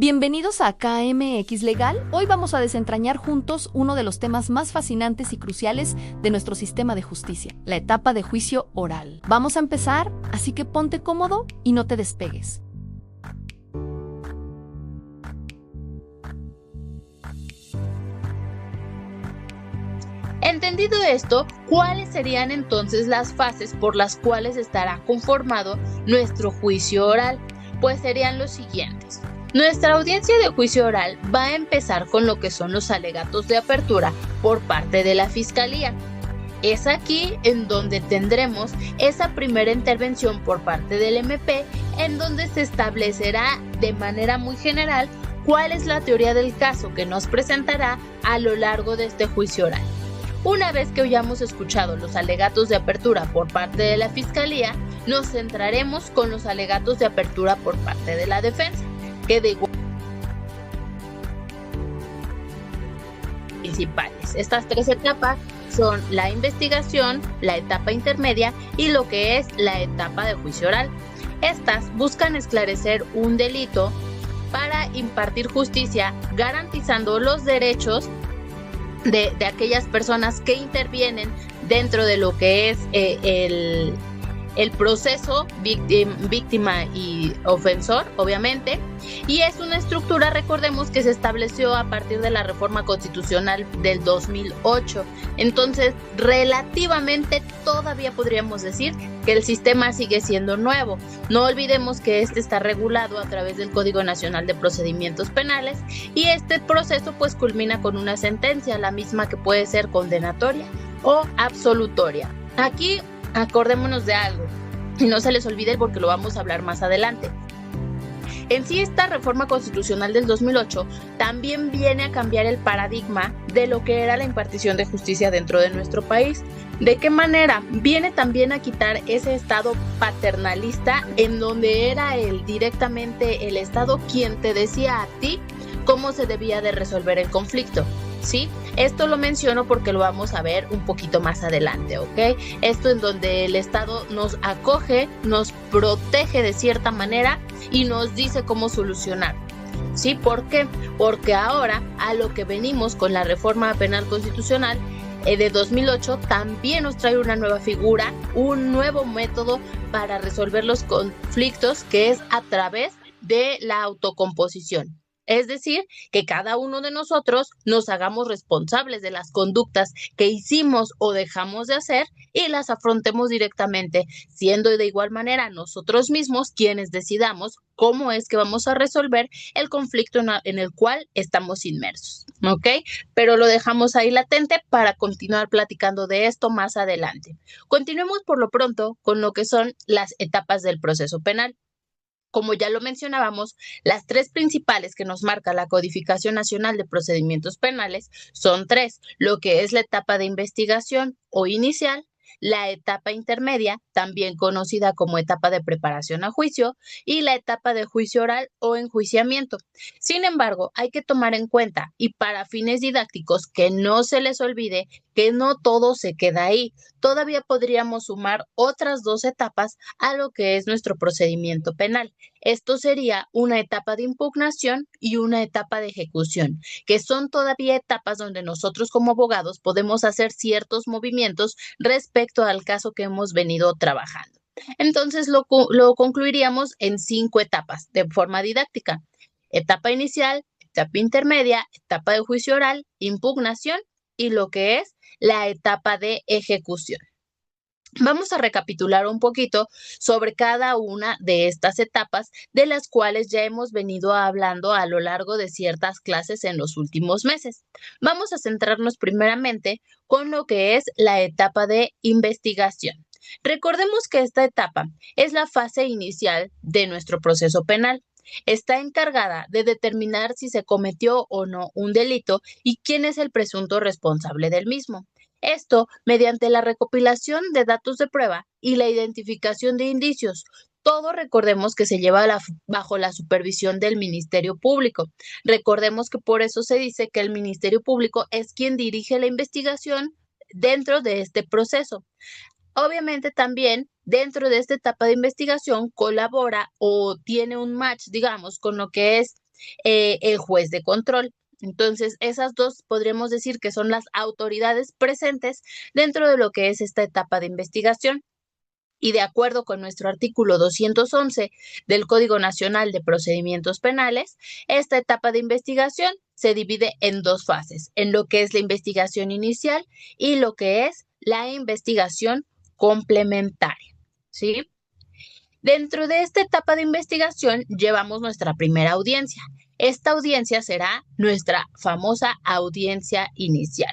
Bienvenidos a KMX Legal. Hoy vamos a desentrañar juntos uno de los temas más fascinantes y cruciales de nuestro sistema de justicia, la etapa de juicio oral. Vamos a empezar, así que ponte cómodo y no te despegues. Entendido esto, ¿cuáles serían entonces las fases por las cuales estará conformado nuestro juicio oral? Pues serían los siguientes. Nuestra audiencia de juicio oral va a empezar con lo que son los alegatos de apertura por parte de la Fiscalía. Es aquí en donde tendremos esa primera intervención por parte del MP, en donde se establecerá de manera muy general cuál es la teoría del caso que nos presentará a lo largo de este juicio oral. Una vez que hayamos escuchado los alegatos de apertura por parte de la Fiscalía, nos centraremos con los alegatos de apertura por parte de la defensa, que de igual principales. Estas tres etapas son la investigación, la etapa intermedia y lo que es la etapa de juicio oral. Estas buscan esclarecer un delito para impartir justicia, garantizando los derechos de aquellas personas que intervienen dentro de lo que es el proceso víctima y ofensor, obviamente, y es una estructura, recordemos, que se estableció a partir de la reforma constitucional del 2008. Entonces, relativamente todavía podríamos decir que el sistema sigue siendo nuevo. No olvidemos que este está regulado a través del Código Nacional de Procedimientos Penales y este proceso pues culmina con una sentencia, la misma que puede ser condenatoria o absolutoria. Aquí acordémonos de algo y no se les olvide porque lo vamos a hablar más adelante. En sí, esta reforma constitucional del 2008 también viene a cambiar el paradigma de lo que era la impartición de justicia dentro de nuestro país. ¿De qué manera? Viene también a quitar ese estado paternalista en donde era directamente el Estado quien te decía a ti cómo se debía de resolver el conflicto. ¿Sí? Esto lo menciono porque lo vamos a ver un poquito más adelante, ¿ok? Esto en donde el Estado nos acoge, nos protege de cierta manera y nos dice cómo solucionar. ¿Sí? ¿Por qué? Porque ahora a lo que venimos con la reforma penal constitucional de 2008 también nos trae una nueva figura, un nuevo método para resolver los conflictos, que es a través de la autocomposición. Es decir, que cada uno de nosotros nos hagamos responsables de las conductas que hicimos o dejamos de hacer y las afrontemos directamente, siendo de igual manera nosotros mismos quienes decidamos cómo es que vamos a resolver el conflicto en el cual estamos inmersos, ¿ok? Pero lo dejamos ahí latente para continuar platicando de esto más adelante. Continuemos por lo pronto con lo que son las etapas del proceso penal. Como ya lo mencionábamos, las tres principales que nos marca la Codificación Nacional de Procedimientos Penales son tres, lo que es la etapa de investigación o inicial, la etapa intermedia, también conocida como etapa de preparación a juicio, y la etapa de juicio oral o enjuiciamiento. Sin embargo, hay que tomar en cuenta, y para fines didácticos, que no se les olvide que no todo se queda ahí. Todavía podríamos sumar otras dos etapas a lo que es nuestro procedimiento penal. Esto sería una etapa de impugnación y una etapa de ejecución, que son todavía etapas donde nosotros como abogados podemos hacer ciertos movimientos respecto al caso que hemos venido trabajando. Entonces lo concluiríamos en 5 etapas de forma didáctica: etapa inicial, etapa intermedia, etapa de juicio oral, impugnación y lo que es la etapa de ejecución. Vamos a recapitular un poquito sobre cada una de estas etapas, de las cuales ya hemos venido hablando a lo largo de ciertas clases en los últimos meses. Vamos a centrarnos primeramente con lo que es la etapa de investigación. Recordemos que esta etapa es la fase inicial de nuestro proceso penal. Está encargada de determinar si se cometió o no un delito y quién es el presunto responsable del mismo. Esto mediante la recopilación de datos de prueba y la identificación de indicios. Todo recordemos que se lleva bajo la supervisión del Ministerio Público. Recordemos que por eso se dice que el Ministerio Público es quien dirige la investigación dentro de este proceso. Obviamente también dentro de esta etapa de investigación colabora o tiene un match, digamos, con lo que es el juez de control. Entonces, esas dos podríamos decir que son las autoridades presentes dentro de lo que es esta etapa de investigación. Y de acuerdo con nuestro artículo 211 del Código Nacional de Procedimientos Penales, esta etapa de investigación se divide en dos fases, en lo que es la investigación inicial y lo que es la investigación complementaria, ¿sí? Dentro de esta etapa de investigación llevamos nuestra primera audiencia. Esta audiencia será nuestra famosa audiencia inicial.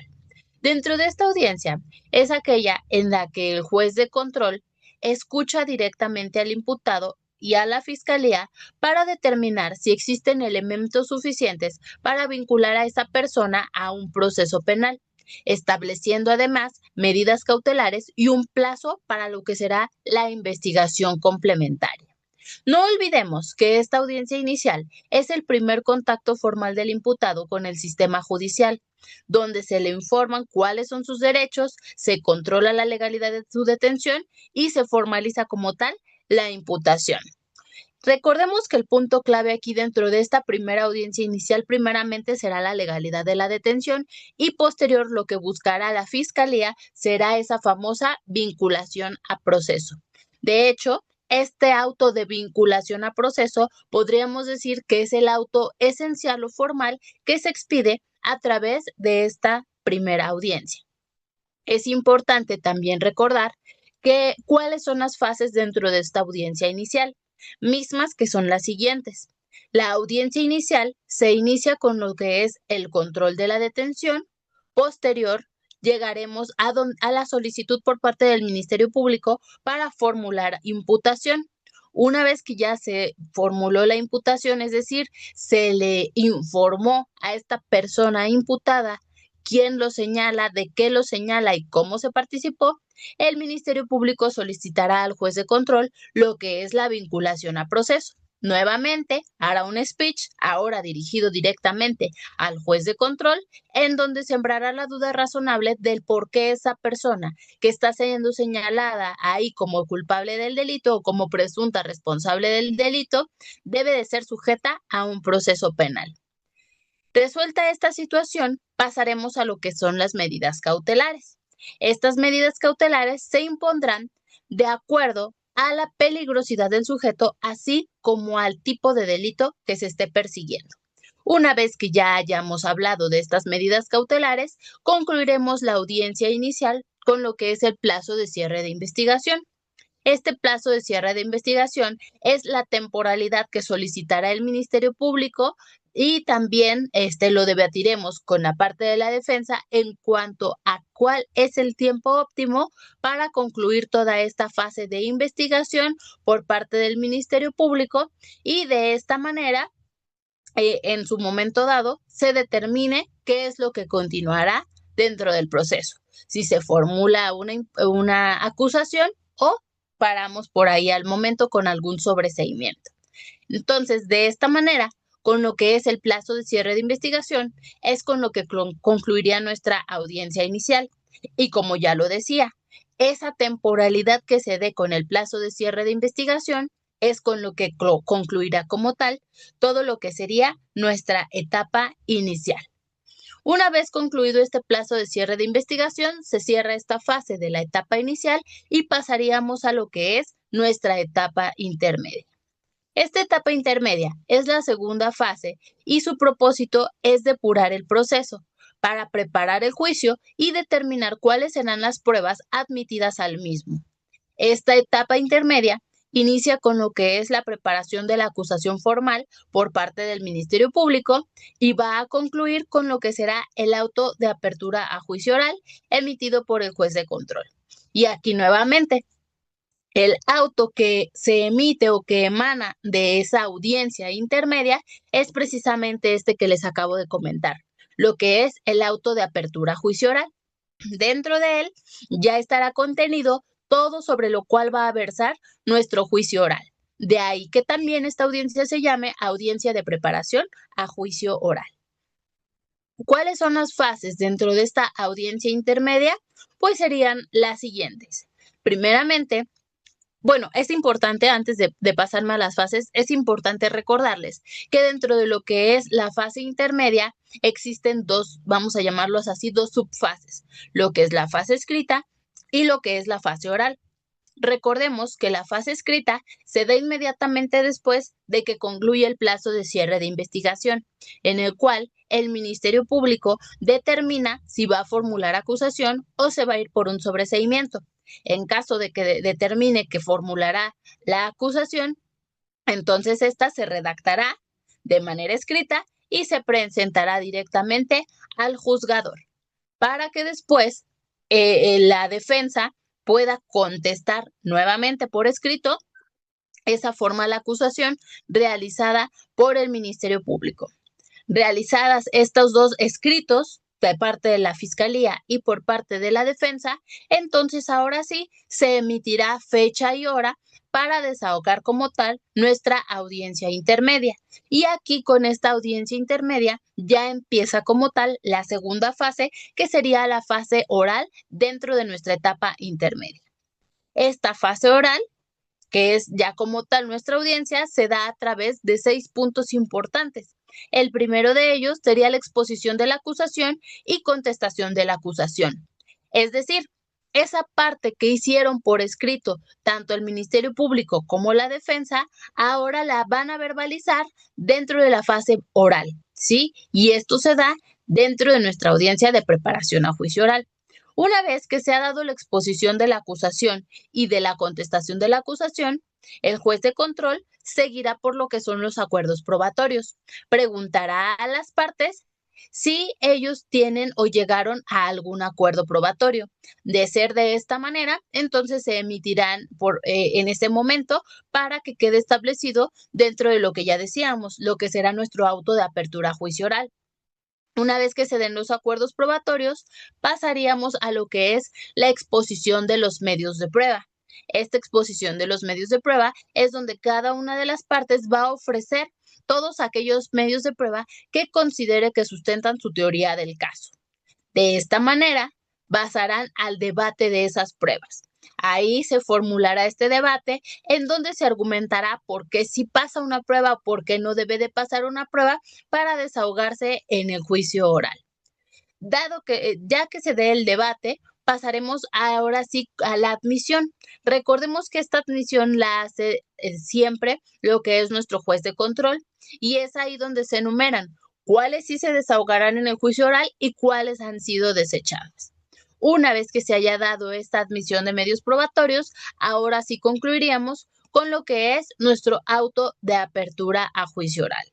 Dentro de esta audiencia es aquella en la que el juez de control escucha directamente al imputado y a la fiscalía para determinar si existen elementos suficientes para vincular a esa persona a un proceso penal, estableciendo además medidas cautelares y un plazo para lo que será la investigación complementaria. No olvidemos que esta audiencia inicial es el primer contacto formal del imputado con el sistema judicial, donde se le informan cuáles son sus derechos, se controla la legalidad de su detención y se formaliza como tal la imputación. Recordemos que el punto clave aquí dentro de esta primera audiencia inicial primeramente será la legalidad de la detención y posterior lo que buscará la fiscalía será esa famosa vinculación a proceso. De hecho, este auto de vinculación a proceso podríamos decir que es el auto esencial o formal que se expide a través de esta primera audiencia. Es importante también recordar que cuáles son las fases dentro de esta audiencia inicial, mismas que son las siguientes. La audiencia inicial se inicia con lo que es el control de la detención. Posterior, llegaremos a la solicitud por parte del Ministerio Público para formular imputación. Una vez que ya se formuló la imputación, es decir, se le informó a esta persona imputada quién lo señala, de qué lo señala y cómo se participó, el Ministerio Público solicitará al juez de control lo que es la vinculación a proceso. Nuevamente, hará un speech, ahora dirigido directamente al juez de control, en donde sembrará la duda razonable del por qué esa persona que está siendo señalada ahí como culpable del delito o como presunta responsable del delito debe de ser sujeta a un proceso penal. Resuelta esta situación, pasaremos a lo que son las medidas cautelares. Estas medidas cautelares se impondrán de acuerdo a la peligrosidad del sujeto, así como al tipo de delito que se esté persiguiendo. Una vez que ya hayamos hablado de estas medidas cautelares, concluiremos la audiencia inicial con lo que es el plazo de cierre de investigación. Este plazo de cierre de investigación es la temporalidad que solicitará el Ministerio Público y también lo debatiremos con la parte de la defensa en cuanto a cuál es el tiempo óptimo para concluir toda esta fase de investigación por parte del Ministerio Público y de esta manera, en su momento dado, se determine qué es lo que continuará dentro del proceso. Si se formula una acusación o paramos por ahí al momento con algún sobreseimiento. Entonces, de esta manera, con lo que es el plazo de cierre de investigación, es con lo que concluiría nuestra audiencia inicial. Y como ya lo decía, esa temporalidad que se dé con el plazo de cierre de investigación es con lo que concluirá como tal todo lo que sería nuestra etapa inicial. Una vez concluido este plazo de cierre de investigación, se cierra esta fase de la etapa inicial y pasaríamos a lo que es nuestra etapa intermedia. Esta etapa intermedia es la segunda fase y su propósito es depurar el proceso para preparar el juicio y determinar cuáles serán las pruebas admitidas al mismo. Esta etapa intermedia inicia con lo que es la preparación de la acusación formal por parte del Ministerio Público y va a concluir con lo que será el auto de apertura a juicio oral emitido por el juez de control. Y aquí nuevamente, el auto que se emite o que emana de esa audiencia intermedia es precisamente este que les acabo de comentar, lo que es el auto de apertura a juicio oral. Dentro de él ya estará contenido todo sobre lo cual va a versar nuestro juicio oral. De ahí que también esta audiencia se llame audiencia de preparación a juicio oral. ¿Cuáles son las fases dentro de esta audiencia intermedia? Pues serían las siguientes. Primeramente, Bueno, es importante, antes de pasarme a las fases, es importante recordarles que dentro de lo que es la fase intermedia existen dos, vamos a llamarlos así, dos subfases, lo que es la fase escrita y lo que es la fase oral. Recordemos que la fase escrita se da inmediatamente después de que concluye el plazo de cierre de investigación, en el cual el Ministerio Público determina si va a formular acusación o se va a ir por un sobreseimiento. En caso de que determine que formulará la acusación, entonces esta se redactará de manera escrita y se presentará directamente al juzgador para que después la defensa pueda contestar nuevamente por escrito esa formal acusación realizada por el Ministerio Público. Realizadas estos dos escritos de parte de la Fiscalía y por parte de la defensa, entonces ahora sí se emitirá fecha y hora para desahogar como tal nuestra audiencia intermedia. Y aquí con esta audiencia intermedia ya empieza como tal la segunda fase, que sería la fase oral dentro de nuestra etapa intermedia. Esta fase oral, que es ya como tal nuestra audiencia, se da a través de 6 puntos importantes. El primero de ellos sería la exposición de la acusación y contestación de la acusación. Es decir, esa parte que hicieron por escrito tanto el Ministerio Público como la defensa, ahora la van a verbalizar dentro de la fase oral, ¿sí? Y esto se da dentro de nuestra audiencia de preparación a juicio oral. Una vez que se ha dado la exposición de la acusación y de la contestación de la acusación, el juez de control seguirá por lo que son los acuerdos probatorios. Preguntará a las partes si ellos tienen o llegaron a algún acuerdo probatorio. De ser de esta manera, entonces se emitirán en ese momento para que quede establecido dentro de lo que ya decíamos, lo que será nuestro auto de apertura a juicio oral. Una vez que se den los acuerdos probatorios, pasaríamos a lo que es la exposición de los medios de prueba. Esta exposición de los medios de prueba es donde cada una de las partes va a ofrecer todos aquellos medios de prueba que considere que sustentan su teoría del caso. De esta manera, basarán al debate de esas pruebas. Ahí se formulará este debate en donde se argumentará por qué sí pasa una prueba o por qué no debe de pasar una prueba para desahogarse en el juicio oral. Dado que ya que se dé el debate, pasaremos ahora sí a la admisión. Recordemos que esta admisión la hace siempre lo que es nuestro juez de control y es ahí donde se enumeran cuáles sí se desahogarán en el juicio oral y cuáles han sido desechadas. Una vez que se haya dado esta admisión de medios probatorios, ahora sí concluiríamos con lo que es nuestro auto de apertura a juicio oral.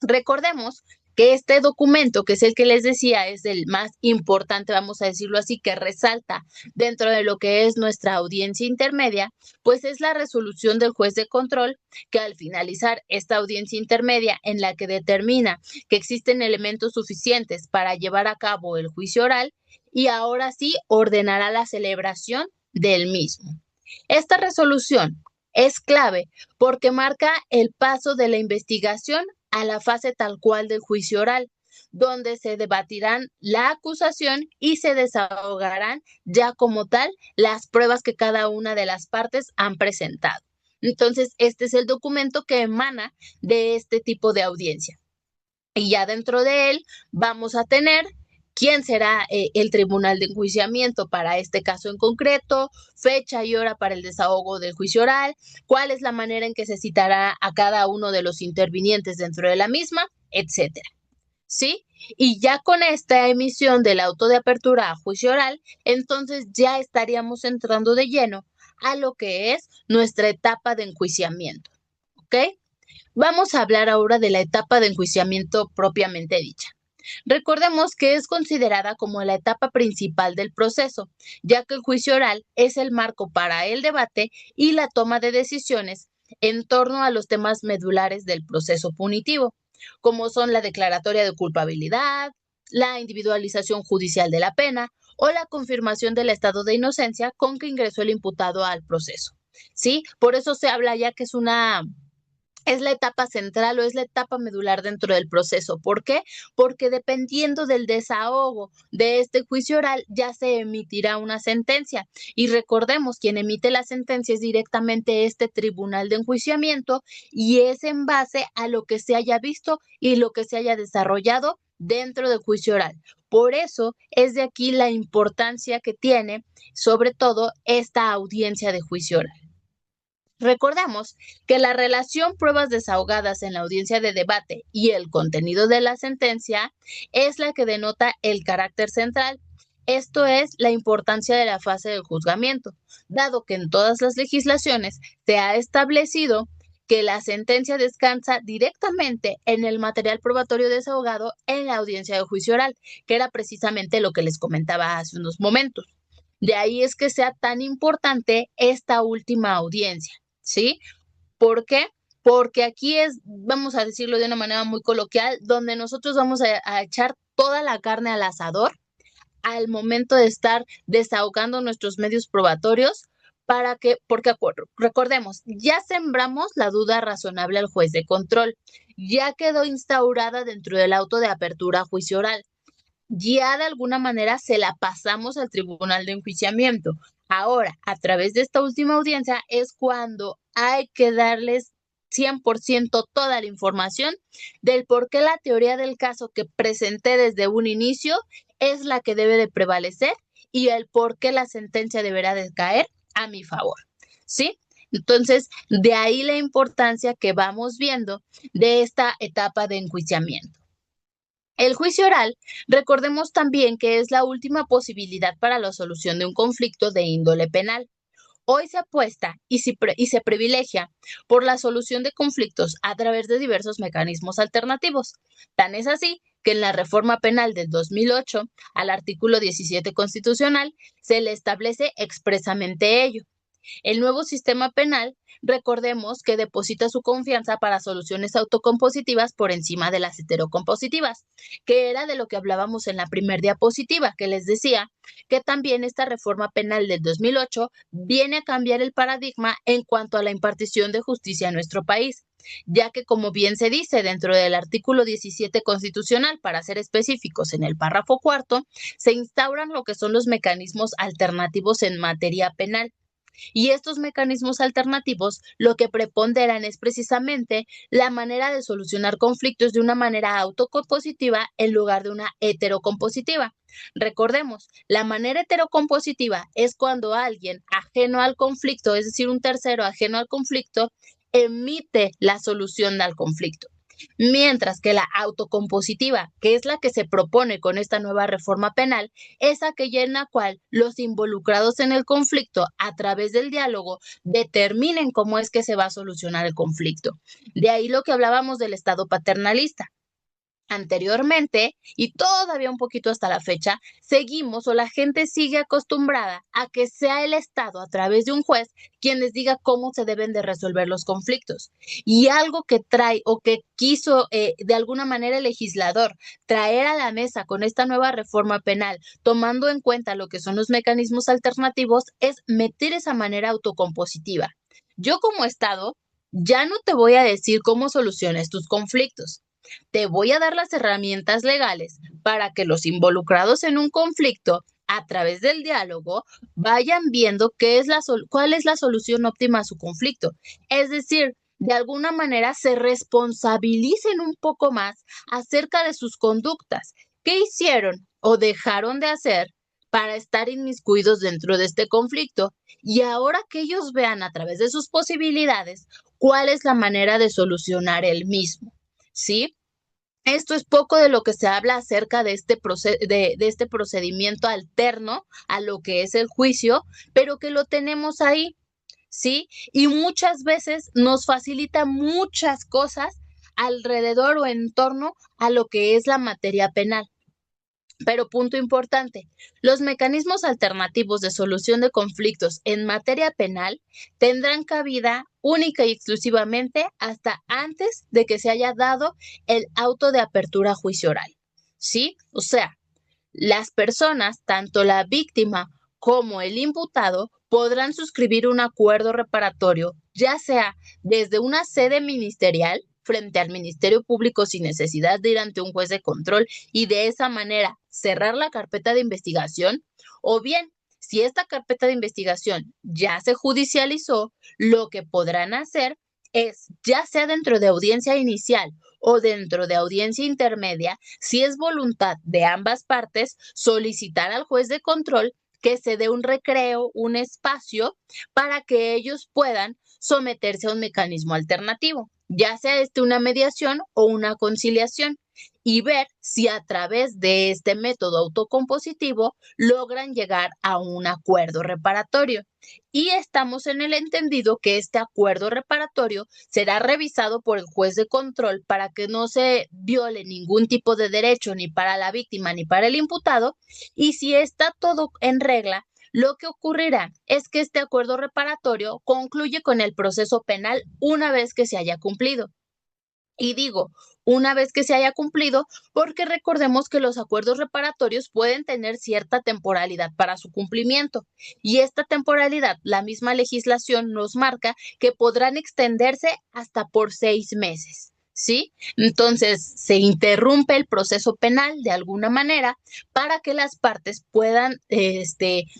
Recordemos que este documento, que es el que les decía, es el más importante, vamos a decirlo así, que resalta dentro de lo que es nuestra audiencia intermedia, pues es la resolución del juez de control que al finalizar esta audiencia intermedia en la que determina que existen elementos suficientes para llevar a cabo el juicio oral y ahora sí ordenará la celebración del mismo. Esta resolución es clave porque marca el paso de la investigación a la fase tal cual del juicio oral, donde se debatirán la acusación y se desahogarán ya como tal las pruebas que cada una de las partes han presentado. Entonces, este es el documento que emana de este tipo de audiencia. Y ya dentro de él vamos a tener quién será el tribunal de enjuiciamiento para este caso en concreto, fecha y hora para el desahogo del juicio oral, cuál es la manera en que se citará a cada uno de los intervinientes dentro de la misma, etcétera. ¿Sí? Y ya con esta emisión del auto de apertura a juicio oral, entonces ya estaríamos entrando de lleno a lo que es nuestra etapa de enjuiciamiento. ¿Ok? Vamos a hablar ahora de la etapa de enjuiciamiento propiamente dicha. Recordemos que es considerada como la etapa principal del proceso, ya que el juicio oral es el marco para el debate y la toma de decisiones en torno a los temas medulares del proceso punitivo, como son la declaratoria de culpabilidad, la individualización judicial de la pena o la confirmación del estado de inocencia con que ingresó el imputado al proceso. ¿Sí? Por eso se habla ya que es una es la etapa central o es la etapa medular dentro del proceso. ¿Por qué? Porque dependiendo del desahogo de este juicio oral, ya se emitirá una sentencia. Y recordemos, quien emite la sentencia es directamente este tribunal de enjuiciamiento y es en base a lo que se haya visto y lo que se haya desarrollado dentro del juicio oral. Por eso es de aquí la importancia que tiene, sobre todo, esta audiencia de juicio oral. Recordemos que la relación pruebas desahogadas en la audiencia de debate y el contenido de la sentencia es la que denota el carácter central. Esto es la importancia de la fase del juzgamiento, dado que en todas las legislaciones se ha establecido que la sentencia descansa directamente en el material probatorio desahogado en la audiencia de juicio oral, que era precisamente lo que les comentaba hace unos momentos. De ahí es que sea tan importante esta última audiencia. ¿Sí? ¿Por qué? Porque aquí es, vamos a decirlo de una manera muy coloquial, donde nosotros vamos a echar toda la carne al asador al momento de estar desahogando nuestros medios probatorios porque recordemos, ya sembramos la duda razonable al juez de control, ya quedó instaurada dentro del auto de apertura a juicio oral, ya de alguna manera se la pasamos al tribunal de enjuiciamiento. Ahora, a través de esta última audiencia es cuando hay que darles 100% toda la información del por qué la teoría del caso que presenté desde un inicio es la que debe de prevalecer y el por qué la sentencia deberá de caer a mi favor. ¿Sí? Entonces, de ahí la importancia que vamos viendo de esta etapa de enjuiciamiento. El juicio oral, recordemos también que es la última posibilidad para la solución de un conflicto de índole penal. Hoy se apuesta y se privilegia por la solución de conflictos a través de diversos mecanismos alternativos. Tan es así que en la reforma penal del 2008, al artículo 17 constitucional, se le establece expresamente ello. El nuevo sistema penal, recordemos que deposita su confianza para soluciones autocompositivas por encima de las heterocompositivas, que era de lo que hablábamos en la primer diapositiva, que les decía que también esta reforma penal del 2008 viene a cambiar el paradigma en cuanto a la impartición de justicia en nuestro país, ya que, como bien se dice dentro del artículo 17 constitucional, para ser específicos en el párrafo cuarto, se instauran lo que son los mecanismos alternativos en materia penal. Y estos mecanismos alternativos lo que preponderan es precisamente la manera de solucionar conflictos de una manera autocompositiva en lugar de una heterocompositiva. Recordemos, la manera heterocompositiva es cuando alguien ajeno al conflicto, es decir, un tercero ajeno al conflicto, emite la solución al conflicto. Mientras que la autocompositiva, que es la que se propone con esta nueva reforma penal, es aquella en la cual los involucrados en el conflicto, a través del diálogo, determinen cómo es que se va a solucionar el conflicto. De ahí lo que hablábamos del Estado paternalista. Anteriormente, y todavía un poquito hasta la fecha, seguimos o la gente sigue acostumbrada a que sea el Estado a través de un juez quien les diga cómo se deben de resolver los conflictos. Y algo que trae o que quiso de alguna manera el legislador traer a la mesa con esta nueva reforma penal, tomando en cuenta lo que son los mecanismos alternativos, es meter esa manera autocompositiva. Yo como Estado ya no te voy a decir cómo soluciones tus conflictos. Te voy a dar las herramientas legales para que los involucrados en un conflicto, a través del diálogo, vayan viendo cuál es la solución óptima a su conflicto. Es decir, de alguna manera se responsabilicen un poco más acerca de sus conductas. ¿Qué hicieron o dejaron de hacer para estar inmiscuidos dentro de este conflicto? Y ahora que ellos vean a través de sus posibilidades cuál es la manera de solucionar el mismo. ¿Sí? Esto es poco de lo que se habla acerca de este procedimiento alterno a lo que es el juicio, pero que lo tenemos ahí, ¿sí? Y muchas veces nos facilita muchas cosas alrededor o en torno a lo que es la materia penal. Pero punto importante, los mecanismos alternativos de solución de conflictos en materia penal tendrán cabida única y exclusivamente hasta antes de que se haya dado el auto de apertura a juicio oral. ¿Sí? O sea, las personas, tanto la víctima como el imputado, podrán suscribir un acuerdo reparatorio, ya sea desde una sede ministerial frente al Ministerio Público sin necesidad de ir ante un juez de control y de esa manera cerrar la carpeta de investigación, o bien, si esta carpeta de investigación ya se judicializó, lo que podrán hacer es, ya sea dentro de audiencia inicial o dentro de audiencia intermedia, si es voluntad de ambas partes, solicitar al juez de control que se dé un recreo, un espacio para que ellos puedan someterse a un mecanismo alternativo, ya sea una mediación o una conciliación, y ver si a través de este método autocompositivo logran llegar a un acuerdo reparatorio. Y estamos en el entendido que este acuerdo reparatorio será revisado por el juez de control para que no se viole ningún tipo de derecho ni para la víctima ni para el imputado, y si está todo en regla, lo que ocurrirá es que este acuerdo reparatorio concluye con el proceso penal una vez que se haya cumplido. Y digo, una vez que se haya cumplido, porque recordemos que los acuerdos reparatorios pueden tener cierta temporalidad para su cumplimiento. Y esta temporalidad, la misma legislación nos marca que podrán extenderse hasta por 6 meses. ¿Sí? Entonces, se interrumpe el proceso penal de alguna manera para que las partes puedan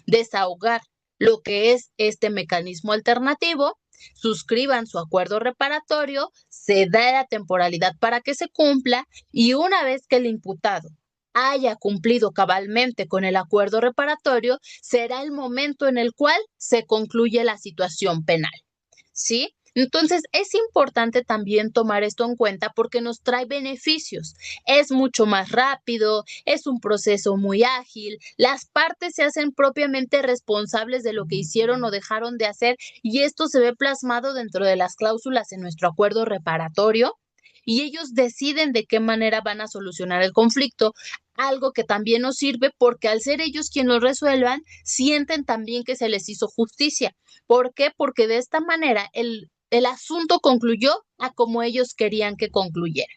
desahogar lo que es este mecanismo alternativo, suscriban su acuerdo reparatorio, se da la temporalidad para que se cumpla, y una vez que el imputado haya cumplido cabalmente con el acuerdo reparatorio, será el momento en el cual se concluye la situación penal. ¿Sí? Entonces, es importante también tomar esto en cuenta porque nos trae beneficios. Es mucho más rápido, es un proceso muy ágil, las partes se hacen propiamente responsables de lo que hicieron o dejaron de hacer, y esto se ve plasmado dentro de las cláusulas en nuestro acuerdo reparatorio, y ellos deciden de qué manera van a solucionar el conflicto, algo que también nos sirve porque al ser ellos quienes lo resuelvan, sienten también que se les hizo justicia. ¿Por qué? Porque de esta manera el asunto concluyó a como ellos querían que concluyera.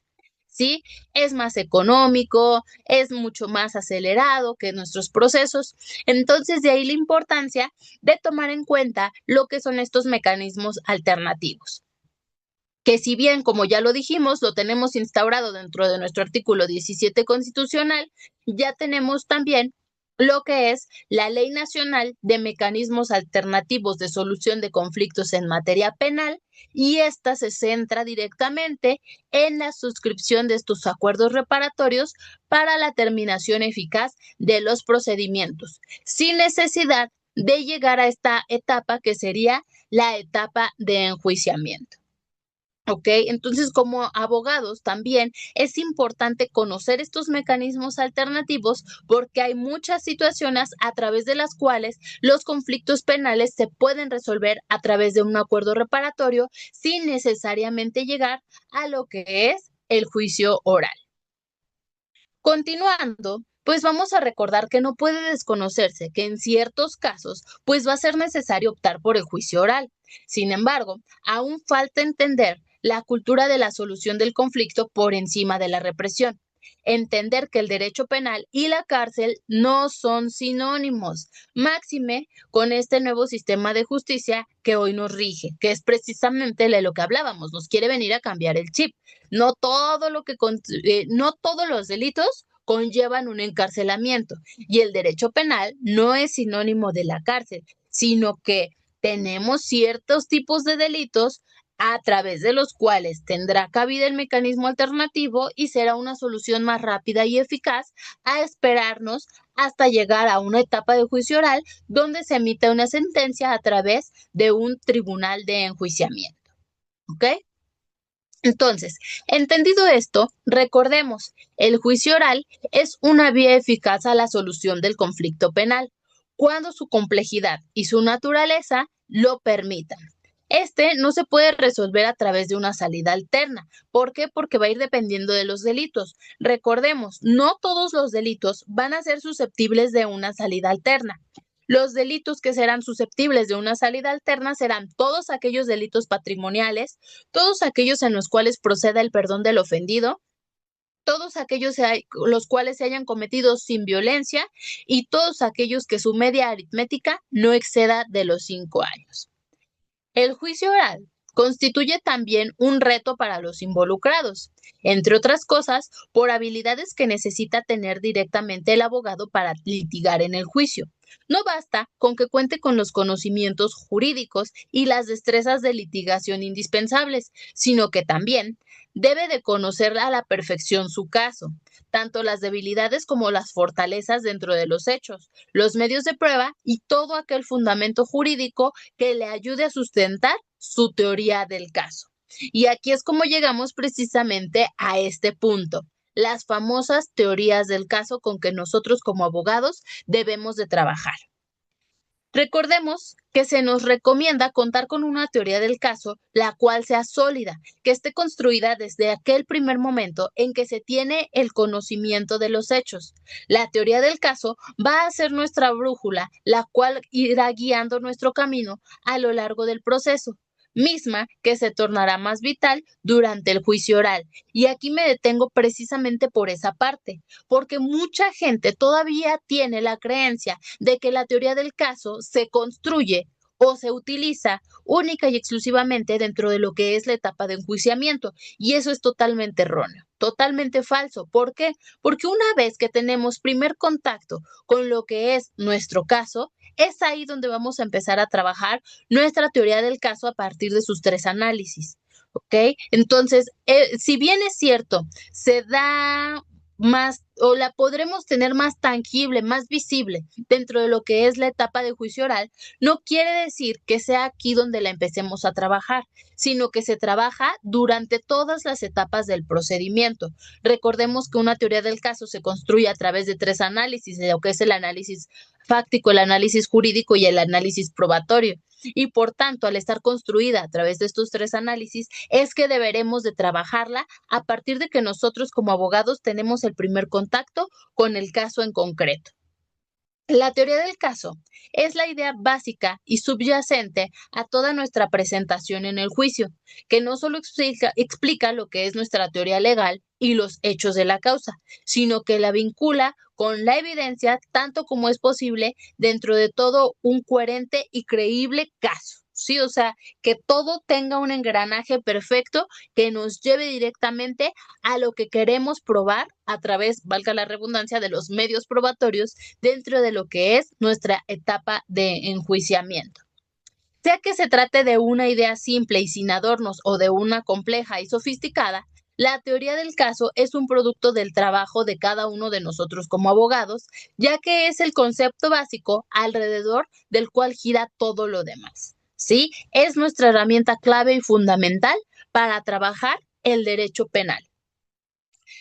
¿Sí? Es más económico, es mucho más acelerado que nuestros procesos. Entonces, de ahí la importancia de tomar en cuenta lo que son estos mecanismos alternativos, que si bien, como ya lo dijimos, lo tenemos instaurado dentro de nuestro artículo 17 constitucional, ya tenemos también lo que es la Ley Nacional de Mecanismos Alternativos de Solución de Conflictos en Materia Penal, y esta se centra directamente en la suscripción de estos acuerdos reparatorios para la terminación eficaz de los procedimientos, sin necesidad de llegar a esta etapa que sería la etapa de enjuiciamiento. ¿Ok? Entonces, como abogados también es importante conocer estos mecanismos alternativos porque hay muchas situaciones a través de las cuales los conflictos penales se pueden resolver a través de un acuerdo reparatorio sin necesariamente llegar a lo que es el juicio oral. Continuando, pues vamos a recordar que no puede desconocerse que en ciertos casos, pues va a ser necesario optar por el juicio oral. Sin embargo, aún falta entender la cultura de la solución del conflicto por encima de la represión. Entender que el derecho penal y la cárcel no son sinónimos, máxime con este nuevo sistema de justicia que hoy nos rige, que es precisamente de lo que hablábamos, nos quiere venir a cambiar el chip. No todos los delitos conllevan un encarcelamiento, y el derecho penal no es sinónimo de la cárcel, sino que tenemos ciertos tipos de delitos a través de los cuales tendrá cabida el mecanismo alternativo y será una solución más rápida y eficaz a esperarnos hasta llegar a una etapa de juicio oral donde se emita una sentencia a través de un tribunal de enjuiciamiento. ¿Ok? Entonces, entendido esto, recordemos, el juicio oral es una vía eficaz a la solución del conflicto penal, cuando su complejidad y su naturaleza lo permitan. Este no se puede resolver a través de una salida alterna. ¿Por qué? Porque va a ir dependiendo de los delitos. Recordemos, no todos los delitos van a ser susceptibles de una salida alterna. Los delitos que serán susceptibles de una salida alterna serán todos aquellos delitos patrimoniales, todos aquellos en los cuales proceda el perdón del ofendido, todos aquellos los cuales se hayan cometido sin violencia y todos aquellos que su media aritmética no exceda de los 5 años. El juicio oral constituye también un reto para los involucrados, entre otras cosas, por habilidades que necesita tener directamente el abogado para litigar en el juicio. No basta con que cuente con los conocimientos jurídicos y las destrezas de litigación indispensables, sino que también debe de conocer a la perfección su caso, tanto las debilidades como las fortalezas dentro de los hechos, los medios de prueba y todo aquel fundamento jurídico que le ayude a sustentar su teoría del caso. Y aquí es como llegamos precisamente a este punto, las famosas teorías del caso con que nosotros como abogados debemos de trabajar. Recordemos que se nos recomienda contar con una teoría del caso, la cual sea sólida, que esté construida desde aquel primer momento en que se tiene el conocimiento de los hechos. La teoría del caso va a ser nuestra brújula, la cual irá guiando nuestro camino a lo largo del proceso, misma que se tornará más vital durante el juicio oral. Y aquí me detengo precisamente por esa parte, porque mucha gente todavía tiene la creencia de que la teoría del caso se construye o se utiliza única y exclusivamente dentro de lo que es la etapa de enjuiciamiento, y eso es totalmente erróneo, totalmente falso. ¿Por qué? Porque una vez que tenemos primer contacto con lo que es nuestro caso, es ahí donde vamos a empezar a trabajar nuestra teoría del caso a partir de sus 3 análisis. ¿Ok? Entonces, si bien es cierto, se da más o la podremos tener más tangible, más visible dentro de lo que es la etapa de juicio oral, no quiere decir que sea aquí donde la empecemos a trabajar, sino que se trabaja durante todas las etapas del procedimiento. Recordemos que una teoría del caso se construye a través de 3 análisis, de lo que es el análisis fáctico, el análisis jurídico y el análisis probatorio. Y por tanto, al estar construida a través de estos 3 análisis, es que deberemos de trabajarla a partir de que nosotros como abogados tenemos el primer contacto con el caso en concreto. La teoría del caso es la idea básica y subyacente a toda nuestra presentación en el juicio, que no solo explica lo que es nuestra teoría legal y los hechos de la causa, sino que la vincula con la evidencia tanto como es posible dentro de todo un coherente y creíble caso. Sí, o sea, que todo tenga un engranaje perfecto que nos lleve directamente a lo que queremos probar a través, valga la redundancia, de los medios probatorios dentro de lo que es nuestra etapa de enjuiciamiento. Sea que se trate de una idea simple y sin adornos o de una compleja y sofisticada, la teoría del caso es un producto del trabajo de cada uno de nosotros como abogados, ya que es el concepto básico alrededor del cual gira todo lo demás. ¿Sí? Es nuestra herramienta clave y fundamental para trabajar el derecho penal.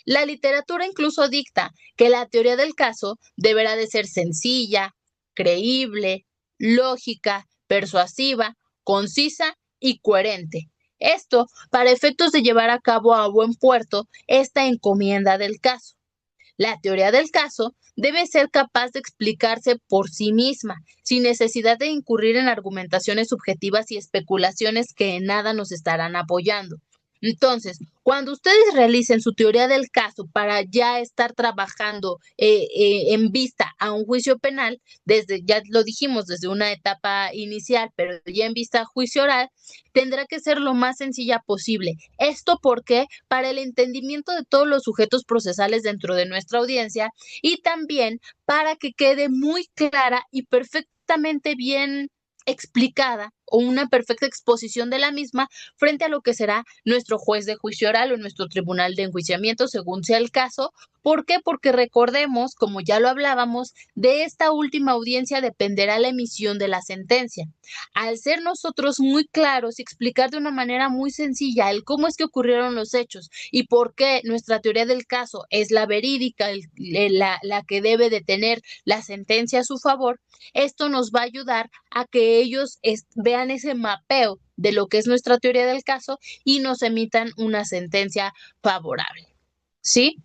La literatura incluso dicta que la teoría del caso deberá de ser sencilla, creíble, lógica, persuasiva, concisa y coherente. Esto para efectos de llevar a cabo a buen puerto esta encomienda del caso. La teoría del caso debe ser capaz de explicarse por sí misma, sin necesidad de incurrir en argumentaciones subjetivas y especulaciones que en nada nos estarán apoyando. Entonces, cuando ustedes realicen su teoría del caso para ya estar trabajando en vista a un juicio penal, ya lo dijimos, desde una etapa inicial, pero ya en vista a juicio oral, tendrá que ser lo más sencilla posible. ¿Esto porque para el entendimiento de todos los sujetos procesales dentro de nuestra audiencia y también para que quede muy clara y perfectamente bien explicada o una perfecta exposición de la misma frente a lo que será nuestro juez de juicio oral o nuestro tribunal de enjuiciamiento, según sea el caso? ¿Por qué? Porque recordemos, como ya lo hablábamos, de esta última audiencia dependerá la emisión de la sentencia. Al ser nosotros muy claros y explicar de una manera muy sencilla el cómo es que ocurrieron los hechos y por qué nuestra teoría del caso es la verídica, la que debe de tener la sentencia a su favor, esto nos va a ayudar a que ellos vean ese mapeo de lo que es nuestra teoría del caso y nos emitan una sentencia favorable. ¿Sí?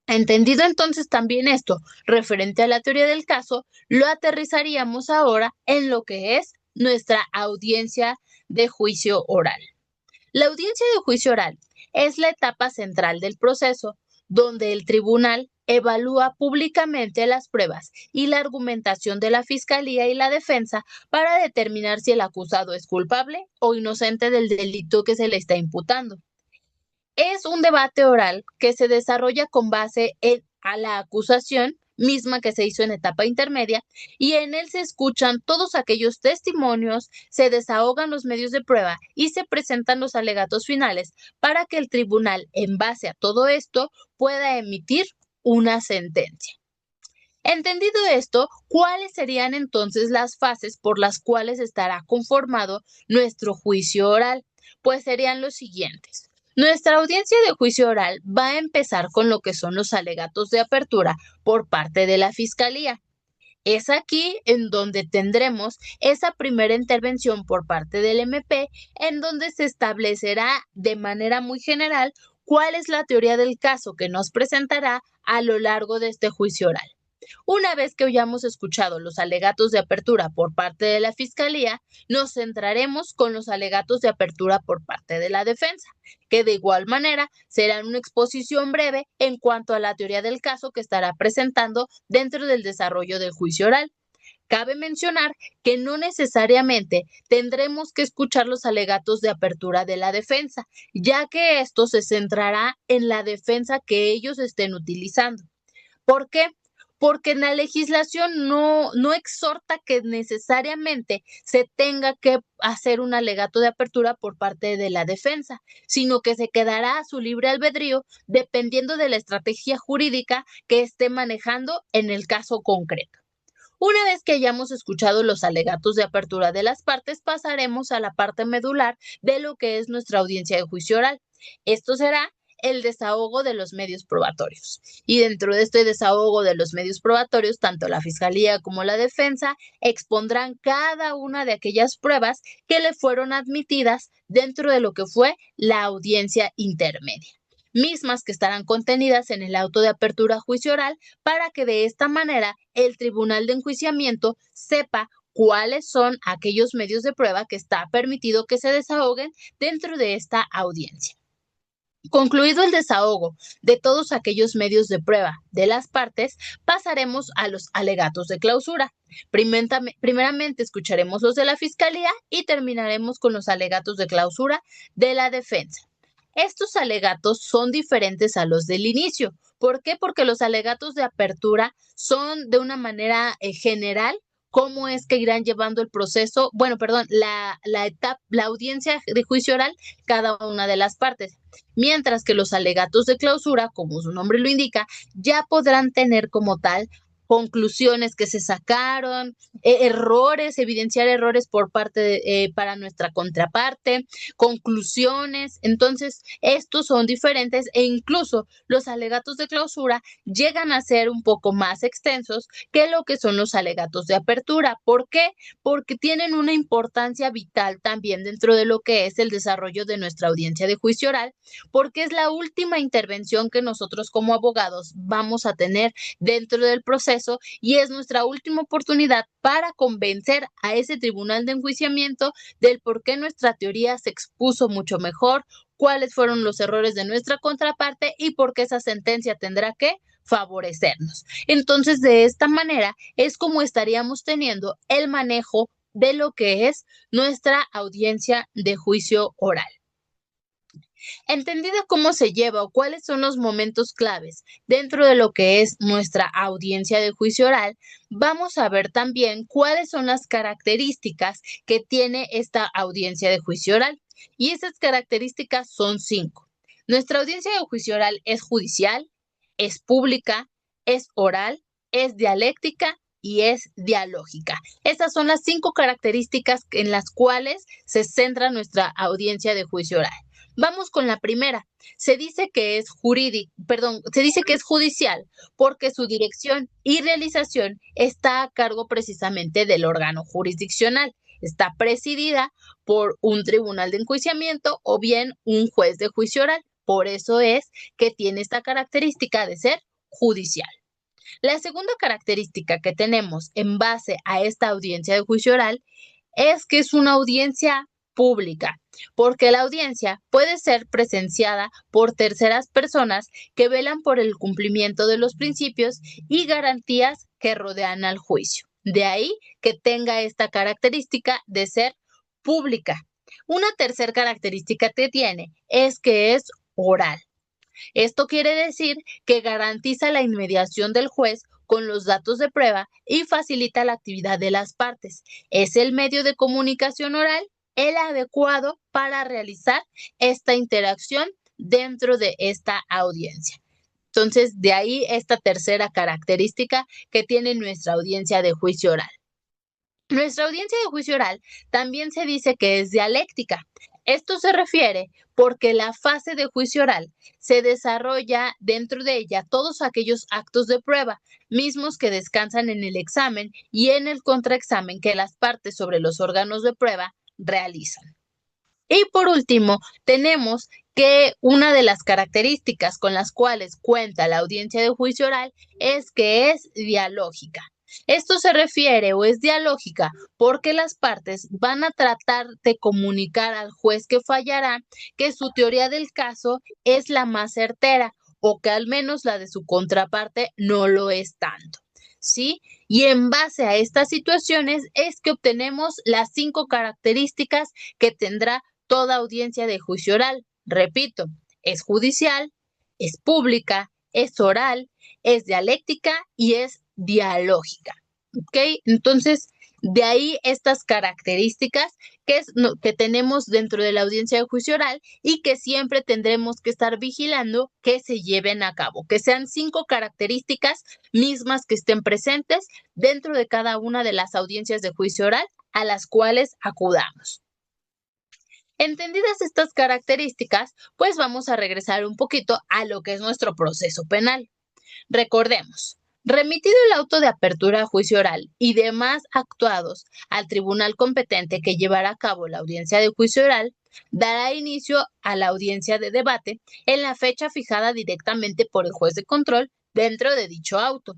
Entendido entonces también esto referente a la teoría del caso, lo aterrizaríamos ahora en lo que es nuestra audiencia de juicio oral. La audiencia de juicio oral es la etapa central del proceso, donde el tribunal evalúa públicamente las pruebas y la argumentación de la fiscalía y la defensa para determinar si el acusado es culpable o inocente del delito que se le está imputando. Es un debate oral que se desarrolla con base a la acusación misma que se hizo en etapa intermedia, y en él se escuchan todos aquellos testimonios, se desahogan los medios de prueba y se presentan los alegatos finales para que el tribunal, en base a todo esto, pueda emitir una sentencia. Entendido esto, ¿cuáles serían entonces las fases por las cuales estará conformado nuestro juicio oral? Pues serían los siguientes. Nuestra audiencia de juicio oral va a empezar con lo que son los alegatos de apertura por parte de la Fiscalía. Es aquí en donde tendremos esa primera intervención por parte del MP, en donde se establecerá de manera muy general cuál es la teoría del caso que nos presentará a lo largo de este juicio oral. Una vez que hayamos escuchado los alegatos de apertura por parte de la Fiscalía, nos centraremos con los alegatos de apertura por parte de la defensa, que de igual manera serán una exposición breve en cuanto a la teoría del caso que estará presentando dentro del desarrollo del juicio oral. Cabe mencionar que no necesariamente tendremos que escuchar los alegatos de apertura de la defensa, ya que esto se centrará en la defensa que ellos estén utilizando. ¿Por qué? Porque en la legislación no exhorta que necesariamente se tenga que hacer un alegato de apertura por parte de la defensa, sino que se quedará a su libre albedrío dependiendo de la estrategia jurídica que esté manejando en el caso concreto. Una vez que hayamos escuchado los alegatos de apertura de las partes, pasaremos a la parte medular de lo que es nuestra audiencia de juicio oral. Esto será el desahogo de los medios probatorios. Y dentro de este desahogo de los medios probatorios, tanto la Fiscalía como la defensa expondrán cada una de aquellas pruebas que le fueron admitidas dentro de lo que fue la audiencia intermedia, mismas que estarán contenidas en el auto de apertura a juicio oral, para que de esta manera el tribunal de enjuiciamiento sepa cuáles son aquellos medios de prueba que está permitido que se desahoguen dentro de esta audiencia. Concluido el desahogo de todos aquellos medios de prueba de las partes, pasaremos a los alegatos de clausura. Primeramente escucharemos los de la Fiscalía y terminaremos con los alegatos de clausura de la defensa. Estos alegatos son diferentes a los del inicio. ¿Por qué? Porque los alegatos de apertura son de una manera general cómo es que irán llevando el proceso, la audiencia de juicio oral, cada una de las partes. Mientras que los alegatos de clausura, como su nombre lo indica, ya podrán tener como tal conclusiones que se sacaron, evidenciar errores por parte para nuestra contraparte, conclusiones. Entonces, estos son diferentes e incluso los alegatos de clausura llegan a ser un poco más extensos que lo que son los alegatos de apertura. ¿Por qué? Porque tienen una importancia vital también dentro de lo que es el desarrollo de nuestra audiencia de juicio oral, porque es la última intervención que nosotros como abogados vamos a tener dentro del proceso, y es nuestra última oportunidad para convencer a ese tribunal de enjuiciamiento del por qué nuestra teoría se expuso mucho mejor, cuáles fueron los errores de nuestra contraparte y por qué esa sentencia tendrá que favorecernos. Entonces, de esta manera es como estaríamos teniendo el manejo de lo que es nuestra audiencia de juicio oral. Entendida cómo se lleva o cuáles son los momentos claves dentro de lo que es nuestra audiencia de juicio oral, vamos a ver también cuáles son las características que tiene esta audiencia de juicio oral. Y esas características son 5. Nuestra audiencia de juicio oral es judicial, es pública, es oral, es dialéctica y es dialógica. Estas son las 5 características en las cuales se centra nuestra audiencia de juicio oral. Vamos con la primera. Se dice que es judicial porque su dirección y realización está a cargo precisamente del órgano jurisdiccional. Está presidida por un tribunal de enjuiciamiento o bien un juez de juicio oral. Por eso es que tiene esta característica de ser judicial. La segunda característica que tenemos en base a esta audiencia de juicio oral es que es una audiencia pública, porque la audiencia puede ser presenciada por terceras personas que velan por el cumplimiento de los principios y garantías que rodean al juicio. De ahí que tenga esta característica de ser pública. Una tercera característica que tiene es que es oral. Esto quiere decir que garantiza la inmediación del juez con los datos de prueba y facilita la actividad de las partes. Es el medio de comunicación oral el adecuado para realizar esta interacción dentro de esta audiencia. Entonces, de ahí esta tercera característica que tiene nuestra audiencia de juicio oral. Nuestra audiencia de juicio oral también se dice que es dialéctica. Esto se refiere porque la fase de juicio oral se desarrolla dentro de ella todos aquellos actos de prueba, mismos que descansan en el examen y en el contraexamen que las partes sobre los órganos de prueba realizan. Y por último, tenemos que una de las características con las cuales cuenta la audiencia de juicio oral es que es dialógica. Esto se refiere o es dialógica porque las partes van a tratar de comunicar al juez que fallará que su teoría del caso es la más certera o que al menos la de su contraparte no lo es tanto, ¿sí? Y en base a estas situaciones es que obtenemos las 5 características que tendrá toda audiencia de juicio oral. Repito, es judicial, es pública, es oral, es dialéctica y es dialógica, ¿ok? Entonces, de ahí estas características que tenemos dentro de la audiencia de juicio oral y que siempre tendremos que estar vigilando que se lleven a cabo, que sean 5 características mismas que estén presentes dentro de cada una de las audiencias de juicio oral a las cuales acudamos. Entendidas estas características, pues vamos a regresar un poquito a lo que es nuestro proceso penal. Recordemos, remitido el auto de apertura a juicio oral y demás actuados al tribunal competente que llevará a cabo la audiencia de juicio oral, dará inicio a la audiencia de debate en la fecha fijada directamente por el juez de control dentro de dicho auto.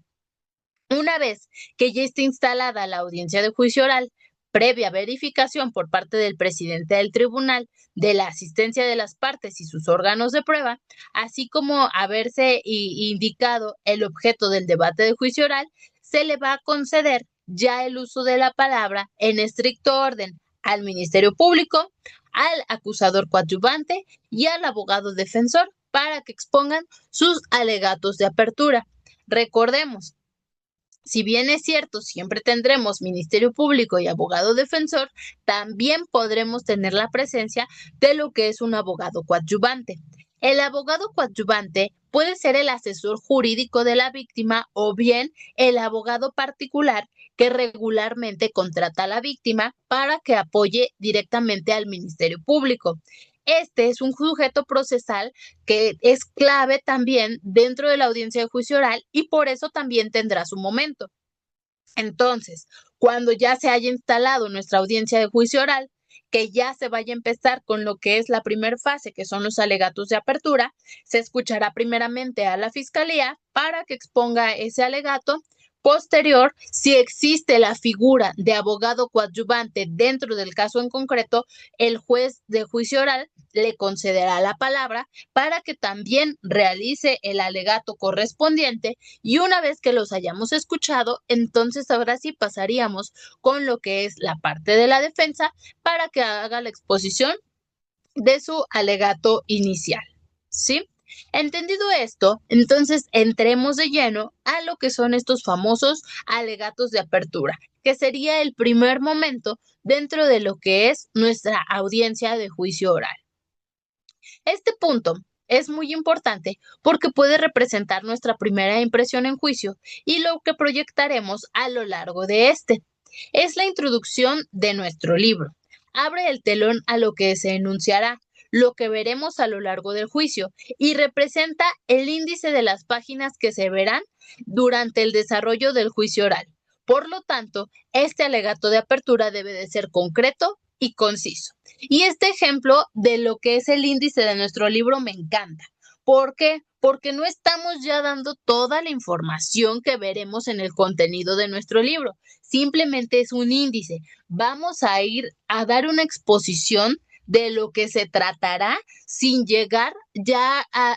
Una vez que ya esté instalada la audiencia de juicio oral, previa verificación por parte del presidente del tribunal de la asistencia de las partes y sus órganos de prueba, así como haberse indicado el objeto del debate de juicio oral, se le va a conceder ya el uso de la palabra en estricto orden al Ministerio Público, al acusador coadyuvante y al abogado defensor para que expongan sus alegatos de apertura. Recordemos, si bien es cierto, siempre tendremos Ministerio Público y abogado defensor, también podremos tener la presencia de lo que es un abogado coadyuvante. El abogado coadyuvante puede ser el asesor jurídico de la víctima o bien el abogado particular que regularmente contrata a la víctima para que apoye directamente al Ministerio Público. Este es un sujeto procesal que es clave también dentro de la audiencia de juicio oral y por eso también tendrá su momento. Entonces, cuando ya se haya instalado nuestra audiencia de juicio oral, que ya se vaya a empezar con lo que es la primera fase, que son los alegatos de apertura, se escuchará primeramente a la fiscalía para que exponga ese alegato. Posterior, si existe la figura de abogado coadyuvante dentro del caso en concreto, el juez de juicio oral le concederá la palabra para que también realice el alegato correspondiente y una vez que los hayamos escuchado, entonces ahora sí pasaríamos con lo que es la parte de la defensa para que haga la exposición de su alegato inicial, ¿sí? Entendido esto, entonces entremos de lleno a lo que son estos famosos alegatos de apertura, que sería el primer momento dentro de lo que es nuestra audiencia de juicio oral. Este punto es muy importante porque puede representar nuestra primera impresión en juicio y lo que proyectaremos a lo largo de este. Es la introducción de nuestro libro. Abre el telón a lo que se enunciará, lo que veremos a lo largo del juicio y representa el índice de las páginas que se verán durante el desarrollo del juicio oral. Por lo tanto, este alegato de apertura debe de ser concreto y conciso. Y este ejemplo de lo que es el índice de nuestro libro me encanta. ¿Por qué? porque no estamos ya dando toda la información que veremos en el contenido de nuestro libro. Simplemente es un índice. Vamos a ir a dar una exposición de lo que se tratará sin llegar ya a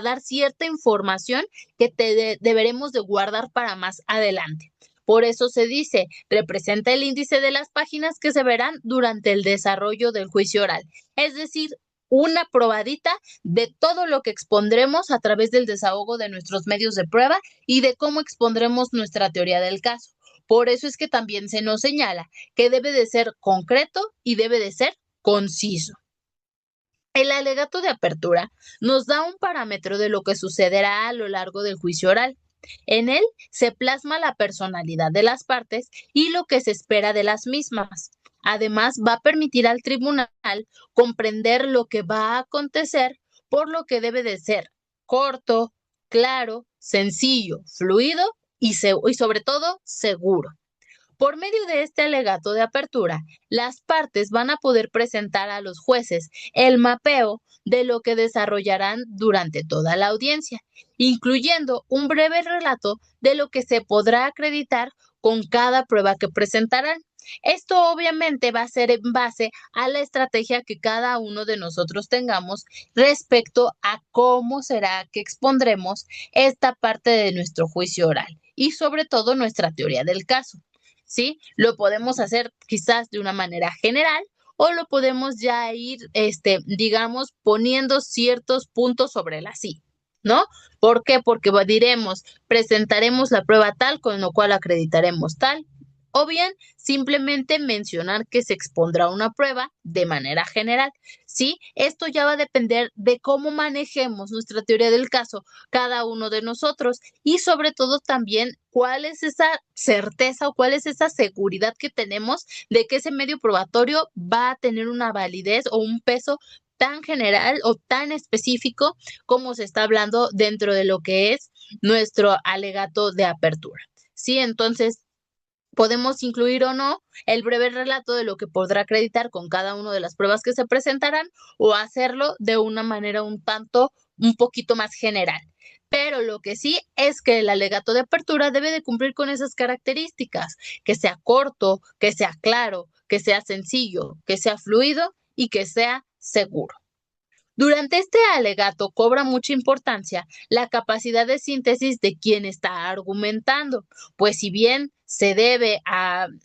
dar cierta información que deberemos de guardar para más adelante. Por eso se dice, representa el índice de las páginas que se verán durante el desarrollo del juicio oral. Es decir, una probadita de todo lo que expondremos a través del desahogo de nuestros medios de prueba y de cómo expondremos nuestra teoría del caso. Por eso es que también se nos señala que debe de ser concreto y debe de ser conciso. El alegato de apertura nos da un parámetro de lo que sucederá a lo largo del juicio oral. En él se plasma la personalidad de las partes y lo que se espera de las mismas. Además, va a permitir al tribunal comprender lo que va a acontecer, por lo que debe de ser corto, claro, sencillo, fluido y sobre todo seguro. Por medio de este alegato de apertura, las partes van a poder presentar a los jueces el mapeo de lo que desarrollarán durante toda la audiencia, incluyendo un breve relato de lo que se podrá acreditar con cada prueba que presentarán. Esto obviamente va a ser en base a la estrategia que cada uno de nosotros tengamos respecto a cómo será que expondremos esta parte de nuestro juicio oral y sobre todo nuestra teoría del caso. ¿Sí? Lo podemos hacer quizás de una manera general o lo podemos ya ir, digamos, poniendo ciertos puntos sobre la sí, ¿no? ¿Por qué? Porque diremos, presentaremos la prueba tal, con lo cual acreditaremos tal, o bien simplemente mencionar que se expondrá una prueba de manera general. Sí, esto ya va a depender de cómo manejemos nuestra teoría del caso cada uno de nosotros y sobre todo también cuál es esa certeza o cuál es esa seguridad que tenemos de que ese medio probatorio va a tener una validez o un peso tan general o tan específico como se está hablando dentro de lo que es nuestro alegato de apertura. Sí, entonces podemos incluir o no el breve relato de lo que podrá acreditar con cada una de las pruebas que se presentarán o hacerlo de una manera un poquito más general. Pero lo que sí es que el alegato de apertura debe de cumplir con esas características, que sea corto, que sea claro, que sea sencillo, que sea fluido y que sea seguro. Durante este alegato cobra mucha importancia la capacidad de síntesis de quien está argumentando, pues si bien se debe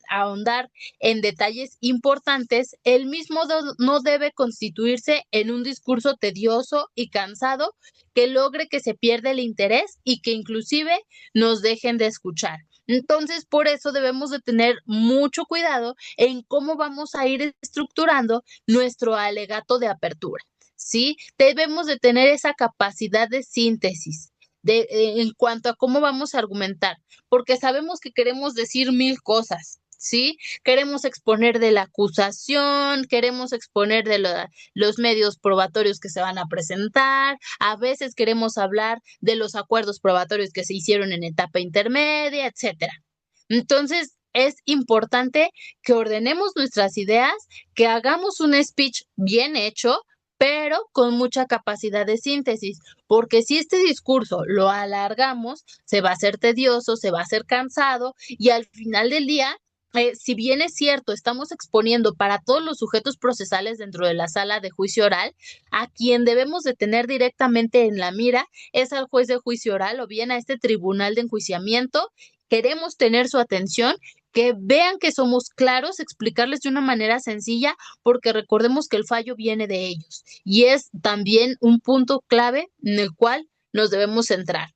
ahondar en detalles importantes, el mismo no debe constituirse en un discurso tedioso y cansado que logre que se pierda el interés y que inclusive nos dejen de escuchar. Entonces, por eso debemos de tener mucho cuidado en cómo vamos a ir estructurando nuestro alegato de apertura. ¿Sí? Debemos de tener esa capacidad de síntesis en cuanto a cómo vamos a argumentar, porque sabemos que queremos decir mil cosas, ¿sí? Queremos exponer de la acusación, queremos exponer de los medios probatorios que se van a presentar, a veces queremos hablar de los acuerdos probatorios que se hicieron en etapa intermedia, etcétera. Entonces, es importante que ordenemos nuestras ideas, que hagamos un speech bien hecho, pero con mucha capacidad de síntesis, porque si este discurso lo alargamos, se va a hacer tedioso, se va a hacer cansado y al final del día, si bien es cierto, estamos exponiendo para todos los sujetos procesales dentro de la sala de juicio oral, a quien debemos de tener directamente en la mira es al juez de juicio oral o bien a este tribunal de enjuiciamiento. Queremos tener su atención, que vean que somos claros, explicarles de una manera sencilla, porque recordemos que el fallo viene de ellos y es también un punto clave en el cual nos debemos centrar.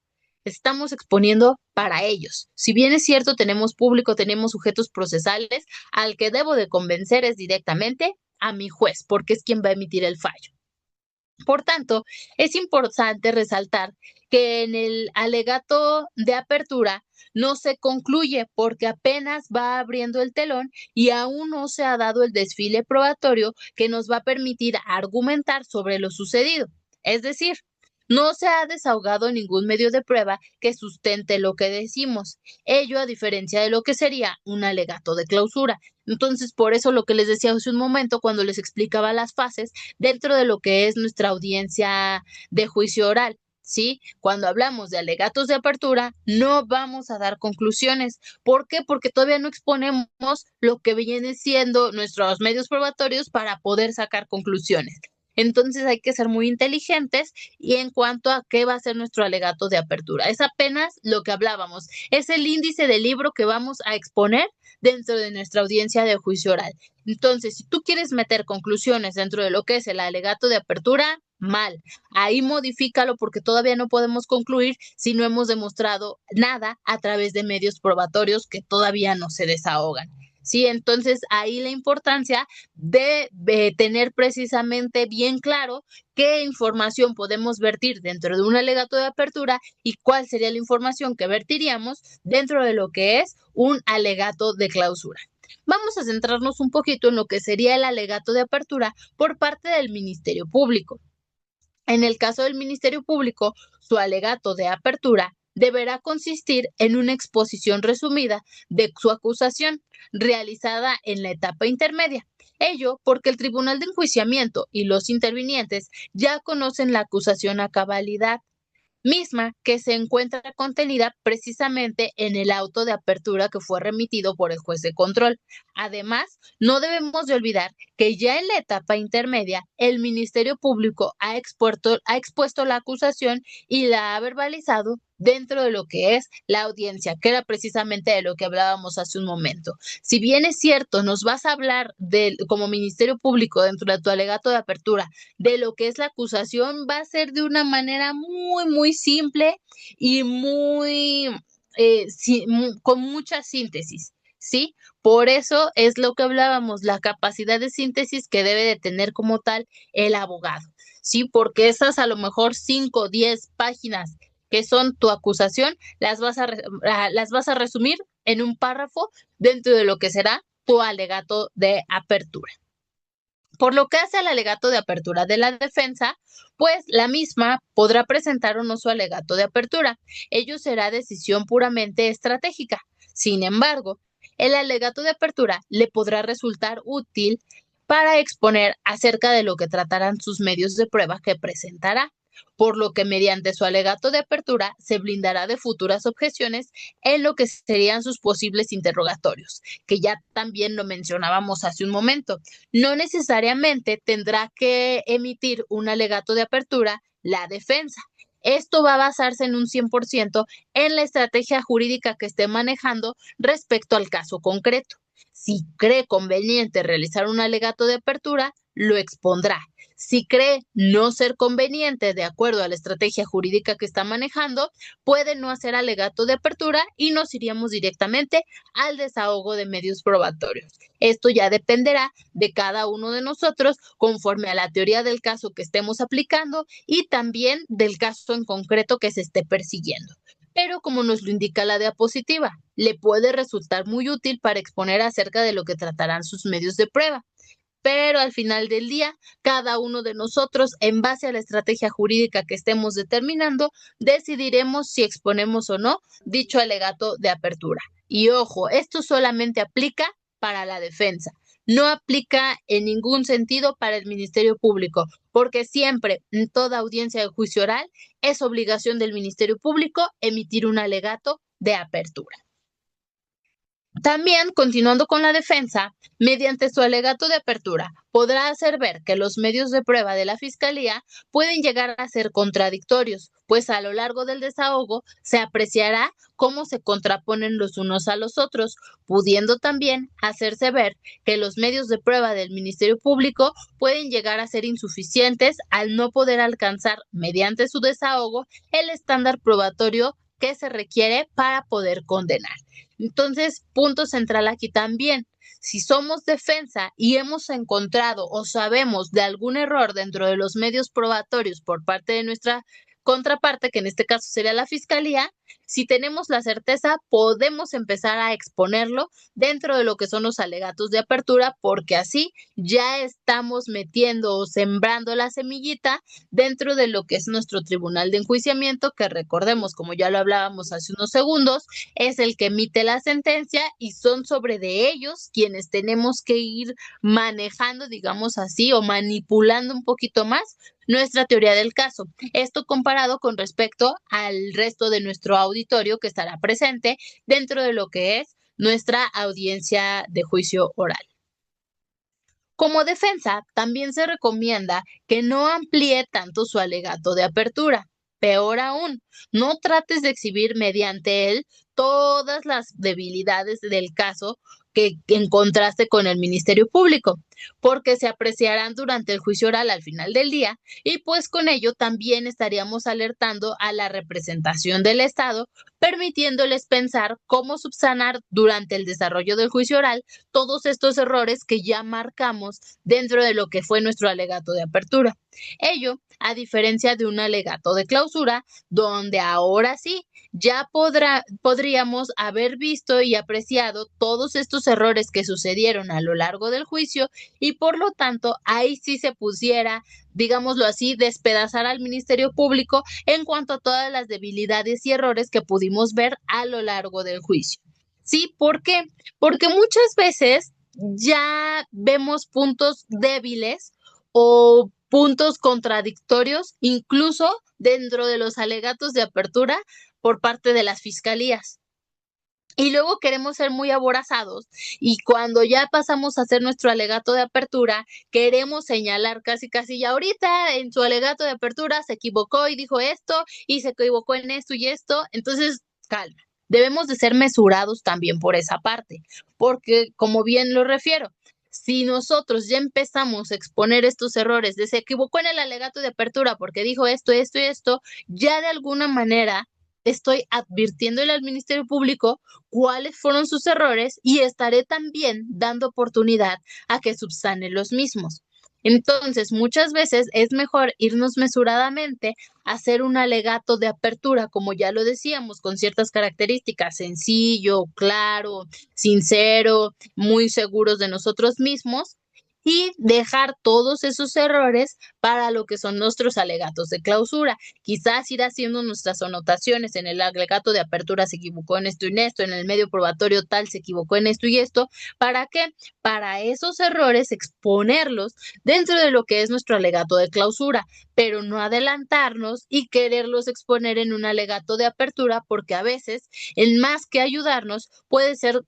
Estamos exponiendo para ellos. Si bien es cierto, tenemos público, tenemos sujetos procesales, al que debo de convencer es directamente a mi juez, porque es quien va a emitir el fallo. Por tanto, es importante resaltar que en el alegato de apertura no se concluye porque apenas va abriendo el telón y aún no se ha dado el desfile probatorio que nos va a permitir argumentar sobre lo sucedido. Es decir, no se ha desahogado ningún medio de prueba que sustente lo que decimos. Ello a diferencia de lo que sería un alegato de clausura. Entonces, por eso lo que les decía hace un momento cuando les explicaba las fases dentro de lo que es nuestra audiencia de juicio oral. ¿Sí? Cuando hablamos de alegatos de apertura, no vamos a dar conclusiones. ¿Por qué? Porque todavía no exponemos lo que viene siendo nuestros medios probatorios para poder sacar conclusiones. Entonces hay que ser muy inteligentes y en cuanto a qué va a ser nuestro alegato de apertura. Es apenas lo que hablábamos. Es el índice del libro que vamos a exponer dentro de nuestra audiencia de juicio oral. Entonces, si tú quieres meter conclusiones dentro de lo que es el alegato de apertura, mal. Ahí modifícalo porque todavía no podemos concluir si no hemos demostrado nada a través de medios probatorios que todavía no se desahogan. Sí, entonces ahí la importancia de tener precisamente bien claro qué información podemos vertir dentro de un alegato de apertura y cuál sería la información que vertiríamos dentro de lo que es un alegato de clausura. Vamos a centrarnos un poquito en lo que sería el alegato de apertura por parte del Ministerio Público. En el caso del Ministerio Público, su alegato de apertura deberá consistir en una exposición resumida de su acusación realizada en la etapa intermedia. Ello porque el Tribunal de Enjuiciamiento y los intervinientes ya conocen la acusación a cabalidad, misma que se encuentra contenida precisamente en el auto de apertura que fue remitido por el juez de control. Además, no debemos de olvidar que ya en la etapa intermedia, el Ministerio Público ha expuesto la acusación y la ha verbalizado dentro de lo que es la audiencia, que era precisamente de lo que hablábamos hace un momento. Si bien es cierto, nos vas a hablar como Ministerio Público dentro de tu alegato de apertura de lo que es la acusación, va a ser de una manera muy, muy simple y con mucha síntesis, ¿sí? Por eso es lo que hablábamos, la capacidad de síntesis que debe de tener como tal el abogado, ¿sí? Porque esas a lo mejor 5 o 10 páginas que son tu acusación, las vas a resumir en un párrafo dentro de lo que será tu alegato de apertura. Por lo que hace al alegato de apertura de la defensa, pues la misma podrá presentar o no su alegato de apertura. Ello será decisión puramente estratégica. Sin embargo, el alegato de apertura le podrá resultar útil para exponer acerca de lo que tratarán sus medios de prueba que presentará, por lo que mediante su alegato de apertura se blindará de futuras objeciones en lo que serían sus posibles interrogatorios, que ya también lo mencionábamos hace un momento. No necesariamente tendrá que emitir un alegato de apertura la defensa. Esto va a basarse en un 100% en la estrategia jurídica que esté manejando respecto al caso concreto. Si cree conveniente realizar un alegato de apertura, lo expondrá. Si cree no ser conveniente de acuerdo a la estrategia jurídica que está manejando, puede no hacer alegato de apertura y nos iríamos directamente al desahogo de medios probatorios. Esto ya dependerá de cada uno de nosotros conforme a la teoría del caso que estemos aplicando y también del caso en concreto que se esté persiguiendo. Pero como nos lo indica la diapositiva, le puede resultar muy útil para exponer acerca de lo que tratarán sus medios de prueba. Pero al final del día, cada uno de nosotros, en base a la estrategia jurídica que estemos determinando, decidiremos si exponemos o no dicho alegato de apertura. Y ojo, esto solamente aplica para la defensa, no aplica en ningún sentido para el Ministerio Público, porque siempre, en toda audiencia de juicio oral, es obligación del Ministerio Público emitir un alegato de apertura. También, continuando con la defensa, mediante su alegato de apertura, podrá hacer ver que los medios de prueba de la Fiscalía pueden llegar a ser contradictorios, pues a lo largo del desahogo se apreciará cómo se contraponen los unos a los otros, pudiendo también hacerse ver que los medios de prueba del Ministerio Público pueden llegar a ser insuficientes al no poder alcanzar, mediante su desahogo, el estándar probatorio que se requiere para poder condenar. Entonces, punto central aquí también. Si somos defensa y hemos encontrado o sabemos de algún error dentro de los medios probatorios por parte de nuestra contraparte, que en este caso sería la Fiscalía, Si tenemos la certeza, podemos empezar a exponerlo dentro de lo que son los alegatos de apertura, porque así ya estamos metiendo o sembrando la semillita dentro de lo que es nuestro tribunal de enjuiciamiento, que recordemos, como ya lo hablábamos hace unos segundos, es el que emite la sentencia y son sobre de ellos quienes tenemos que ir manejando, digamos así, o manipulando un poquito más nuestra teoría del caso. Esto comparado con respecto al resto de nuestro auditorio que estará presente dentro de lo que es nuestra audiencia de juicio oral. Como defensa, también se recomienda que no amplíe tanto su alegato de apertura. Peor aún, no trates de exhibir mediante él todas las debilidades del caso que encontraste con el Ministerio Público, porque se apreciarán durante el juicio oral al final del día y pues con ello también estaríamos alertando a la representación del Estado, permitiéndoles pensar cómo subsanar durante el desarrollo del juicio oral todos estos errores que ya marcamos dentro de lo que fue nuestro alegato de apertura. Ello, a diferencia de un alegato de clausura, donde ahora sí ya podríamos haber visto y apreciado todos estos errores que sucedieron a lo largo del juicio y por lo tanto ahí sí se pusiera, digámoslo así, despedazar al Ministerio Público en cuanto a todas las debilidades y errores que pudimos ver a lo largo del juicio. Sí, ¿por qué? Porque muchas veces ya vemos puntos débiles o puntos contradictorios, incluso dentro de los alegatos de apertura por parte de las fiscalías. Y luego queremos ser muy aborazados y cuando ya pasamos a hacer nuestro alegato de apertura, queremos señalar casi ya ahorita en su alegato de apertura se equivocó y dijo esto y se equivocó en esto y esto. Entonces, calma. Debemos de ser mesurados también por esa parte, porque como bien lo refiero, si nosotros ya empezamos a exponer estos errores de se equivocó en el alegato de apertura porque dijo esto, esto y esto, ya de alguna manera estoy advirtiéndole al Ministerio Público cuáles fueron sus errores y estaré también dando oportunidad a que subsane los mismos. Entonces, muchas veces es mejor irnos mesuradamente a hacer un alegato de apertura, como ya lo decíamos, con ciertas características, sencillo, claro, sincero, muy seguros de nosotros mismos y dejar todos esos errores para lo que son nuestros alegatos de clausura. Quizás ir haciendo nuestras anotaciones en el alegato de apertura se equivocó en esto y en esto, en el medio probatorio tal se equivocó en esto y esto. ¿Para qué? Para esos errores exponerlos dentro de lo que es nuestro alegato de clausura, pero no adelantarnos y quererlos exponer en un alegato de apertura porque a veces, en más que ayudarnos, puede ser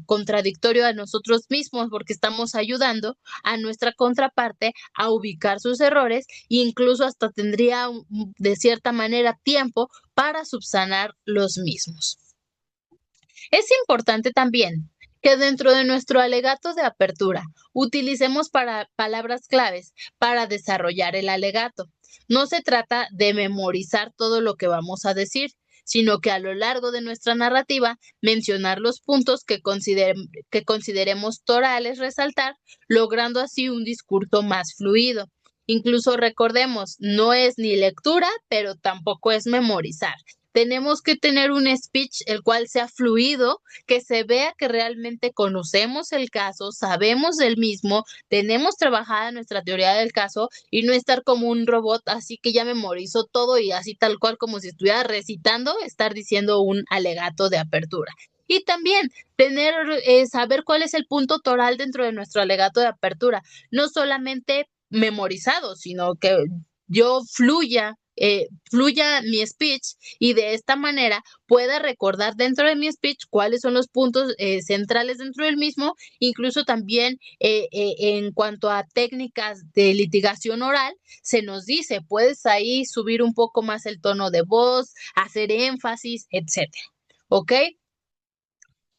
contradictorio a nosotros mismos porque estamos ayudando a nuestra contraparte a ubicar sus errores e incluso hasta tendría de cierta manera tiempo para subsanar los mismos. Es importante también que dentro de nuestro alegato de apertura utilicemos palabras claves para desarrollar el alegato. No se trata de memorizar todo lo que vamos a decir, sino que a lo largo de nuestra narrativa mencionar los puntos que consideremos torales resaltar, logrando así un discurso más fluido. Incluso recordemos, no es ni lectura, pero tampoco es memorizar. Tenemos que tener un speech el cual sea fluido, que se vea que realmente conocemos el caso, sabemos del mismo, tenemos trabajada nuestra teoría del caso y no estar como un robot así que ya memorizó todo y así tal cual como si estuviera recitando, estar diciendo un alegato de apertura. Y también saber cuál es el punto toral dentro de nuestro alegato de apertura, no solamente memorizado, sino que yo fluya mi speech y de esta manera pueda recordar dentro de mi speech cuáles son los puntos centrales dentro del mismo, incluso también en cuanto a técnicas de litigación oral, se nos dice, puedes ahí subir un poco más el tono de voz, hacer énfasis, etcétera. ¿Ok?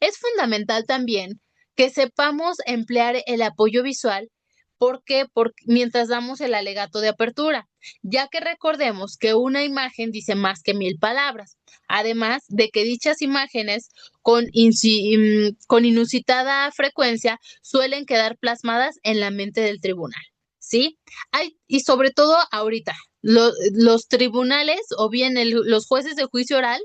Es fundamental también que sepamos emplear el apoyo visual. ¿Por qué? Porque mientras damos el alegato de apertura, ya que recordemos que una imagen dice más que 1000 palabras, además de que dichas imágenes con inusitada frecuencia suelen quedar plasmadas en la mente del tribunal, ¿sí? Y sobre todo ahorita, los tribunales o bien los jueces de juicio oral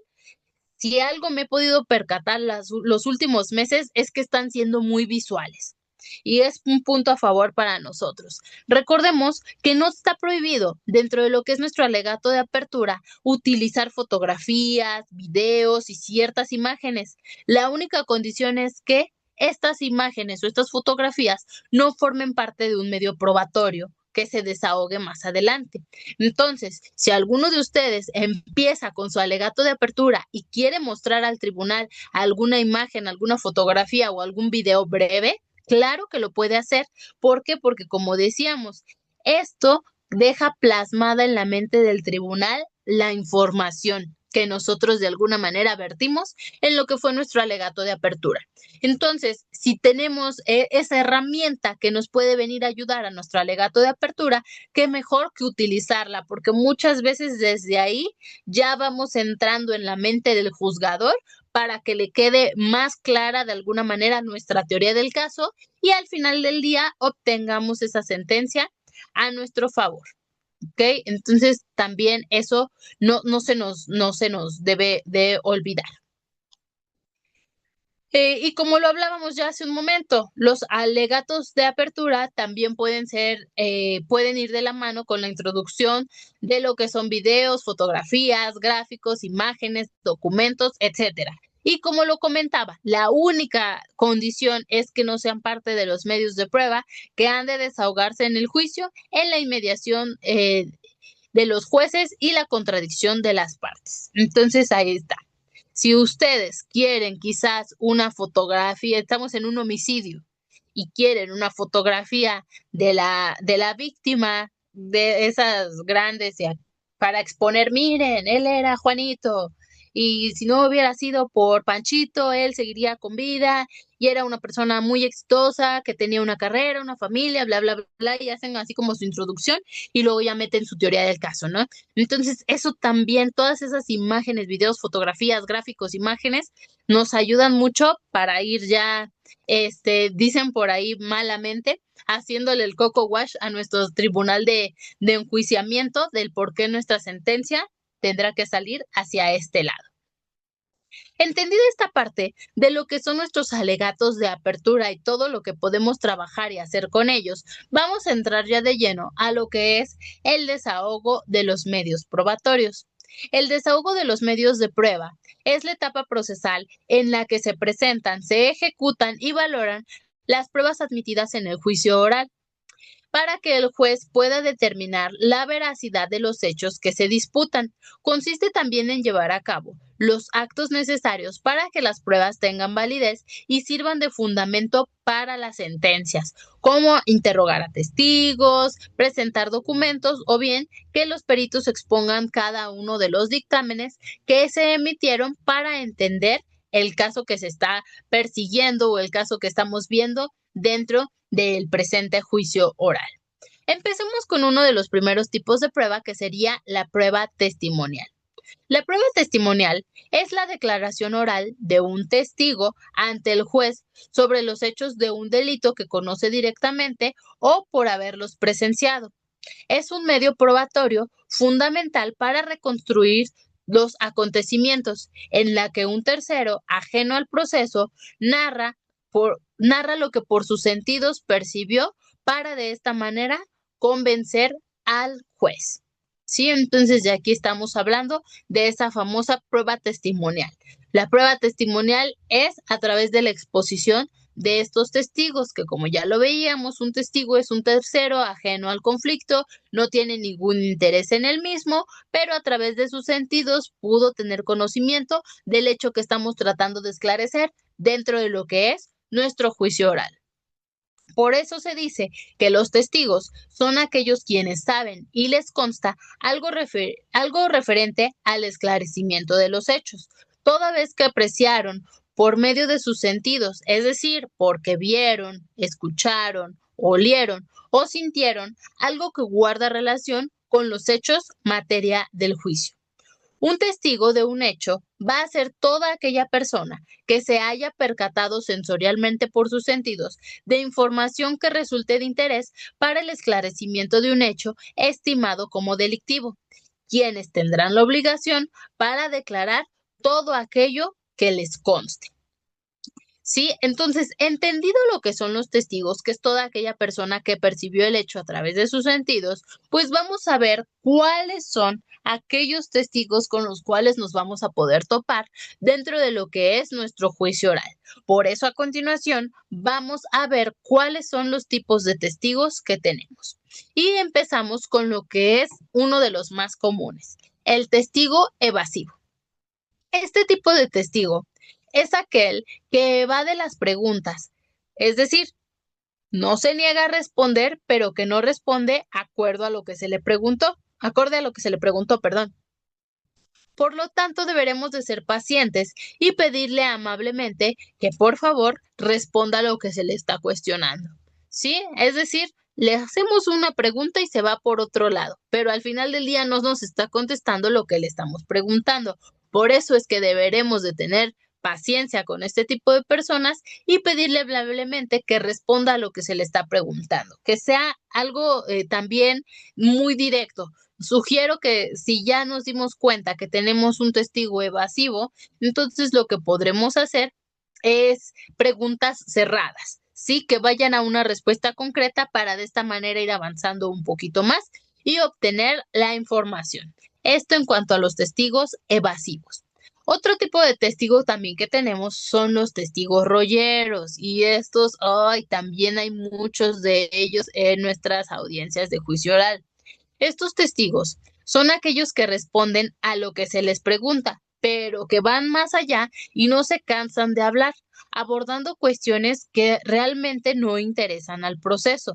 Si algo me he podido percatar los últimos meses es que están siendo muy visuales. Y es un punto a favor para nosotros. Recordemos que no está prohibido dentro de lo que es nuestro alegato de apertura utilizar fotografías, videos y ciertas imágenes. La única condición es que estas imágenes o estas fotografías no formen parte de un medio probatorio que se desahogue más adelante. Entonces, si alguno de ustedes empieza con su alegato de apertura y quiere mostrar al tribunal alguna imagen, alguna fotografía o algún video breve, claro que lo puede hacer. ¿Por qué? Porque como decíamos, esto deja plasmada en la mente del tribunal la información que nosotros de alguna manera vertimos en lo que fue nuestro alegato de apertura. Entonces, si tenemos esa herramienta que nos puede venir a ayudar a nuestro alegato de apertura, qué mejor que utilizarla, porque muchas veces desde ahí ya vamos entrando en la mente del juzgador para que le quede más clara de alguna manera nuestra teoría del caso y al final del día obtengamos esa sentencia a nuestro favor. ¿Ok? Entonces también eso no se nos debe de olvidar. Y como lo hablábamos ya hace un momento, los alegatos de apertura también pueden ir de la mano con la introducción de lo que son videos, fotografías, gráficos, imágenes, documentos, etcétera. Y como lo comentaba, la única condición es que no sean parte de los medios de prueba que han de desahogarse en el juicio en la inmediación de los jueces y la contradicción de las partes. Entonces ahí está. Si ustedes quieren quizás una fotografía, estamos en un homicidio y quieren una fotografía de la víctima, de esas grandes, para exponer, miren, él era Juanito, y si no hubiera sido por Panchito, él seguiría con vida y era una persona muy exitosa, que tenía una carrera, una familia, bla, bla, bla, y hacen así como su introducción y luego ya meten su teoría del caso, ¿no? Entonces, eso también, todas esas imágenes, videos, fotografías, gráficos, imágenes, nos ayudan mucho para ir ya, dicen por ahí malamente, haciéndole el coco wash a nuestro tribunal de enjuiciamiento del por qué nuestra sentencia tendrá que salir hacia este lado. Entendida esta parte de lo que son nuestros alegatos de apertura y todo lo que podemos trabajar y hacer con ellos, vamos a entrar ya de lleno a lo que es el desahogo de los medios probatorios. El desahogo de los medios de prueba es la etapa procesal en la que se presentan, se ejecutan y valoran las pruebas admitidas en el juicio oral, para que el juez pueda determinar la veracidad de los hechos que se disputan. Consiste también en llevar a cabo los actos necesarios para que las pruebas tengan validez y sirvan de fundamento para las sentencias, como interrogar a testigos, presentar documentos o bien que los peritos expongan cada uno de los dictámenes que se emitieron para entender el caso que se está persiguiendo o el caso que estamos viendo dentro del presente juicio oral. Empecemos con uno de los primeros tipos de prueba, que sería la prueba testimonial. La prueba testimonial es la declaración oral de un testigo ante el juez sobre los hechos de un delito que conoce directamente o por haberlos presenciado. Es un medio probatorio fundamental para reconstruir los acontecimientos, en la que un tercero, ajeno al proceso, narra lo que por sus sentidos percibió para de esta manera convencer al juez. ¿Sí? Entonces ya aquí estamos hablando de esa famosa prueba testimonial. La prueba testimonial es a través de la exposición de estos testigos, que como ya lo veíamos, un testigo es un tercero ajeno al conflicto, no tiene ningún interés en el mismo, pero a través de sus sentidos pudo tener conocimiento del hecho que estamos tratando de esclarecer dentro de lo que es nuestro juicio oral. Por eso se dice que los testigos son aquellos quienes saben y les consta algo referente al esclarecimiento de los hechos, toda vez que apreciaron por medio de sus sentidos, es decir, porque vieron, escucharon, olieron o sintieron algo que guarda relación con los hechos materia del juicio. Un testigo de un hecho va a ser toda aquella persona que se haya percatado sensorialmente por sus sentidos de información que resulte de interés para el esclarecimiento de un hecho estimado como delictivo, quienes tendrán la obligación para declarar todo aquello que les conste. ¿Sí? Entonces, entendido lo que son los testigos, que es toda aquella persona que percibió el hecho a través de sus sentidos, pues vamos a ver cuáles son aquellos testigos con los cuales nos vamos a poder topar dentro de lo que es nuestro juicio oral. Por eso, a continuación, vamos a ver cuáles son los tipos de testigos que tenemos. Y empezamos con lo que es uno de los más comunes, el testigo evasivo. Este tipo de testigo es aquel que evade las preguntas, es decir, no se niega a responder, pero que no responde acorde a lo que se le preguntó, perdón. Por lo tanto, deberemos de ser pacientes y pedirle amablemente que por favor responda a lo que se le está cuestionando. ¿Sí? Es decir, le hacemos una pregunta y se va por otro lado, pero al final del día no nos está contestando lo que le estamos preguntando. Por eso es que deberemos de tener paciencia con este tipo de personas y pedirle amablemente que responda a lo que se le está preguntando, que sea algo también muy directo. Sugiero que si ya nos dimos cuenta que tenemos un testigo evasivo, entonces lo que podremos hacer es preguntas cerradas, ¿sí? Que vayan a una respuesta concreta para de esta manera ir avanzando un poquito más y obtener la información. Esto en cuanto a los testigos evasivos. Otro tipo de testigos también que tenemos son los testigos rolleros y estos, también hay muchos de ellos en nuestras audiencias de juicio oral. Estos testigos son aquellos que responden a lo que se les pregunta, pero que van más allá y no se cansan de hablar, abordando cuestiones que realmente no interesan al proceso.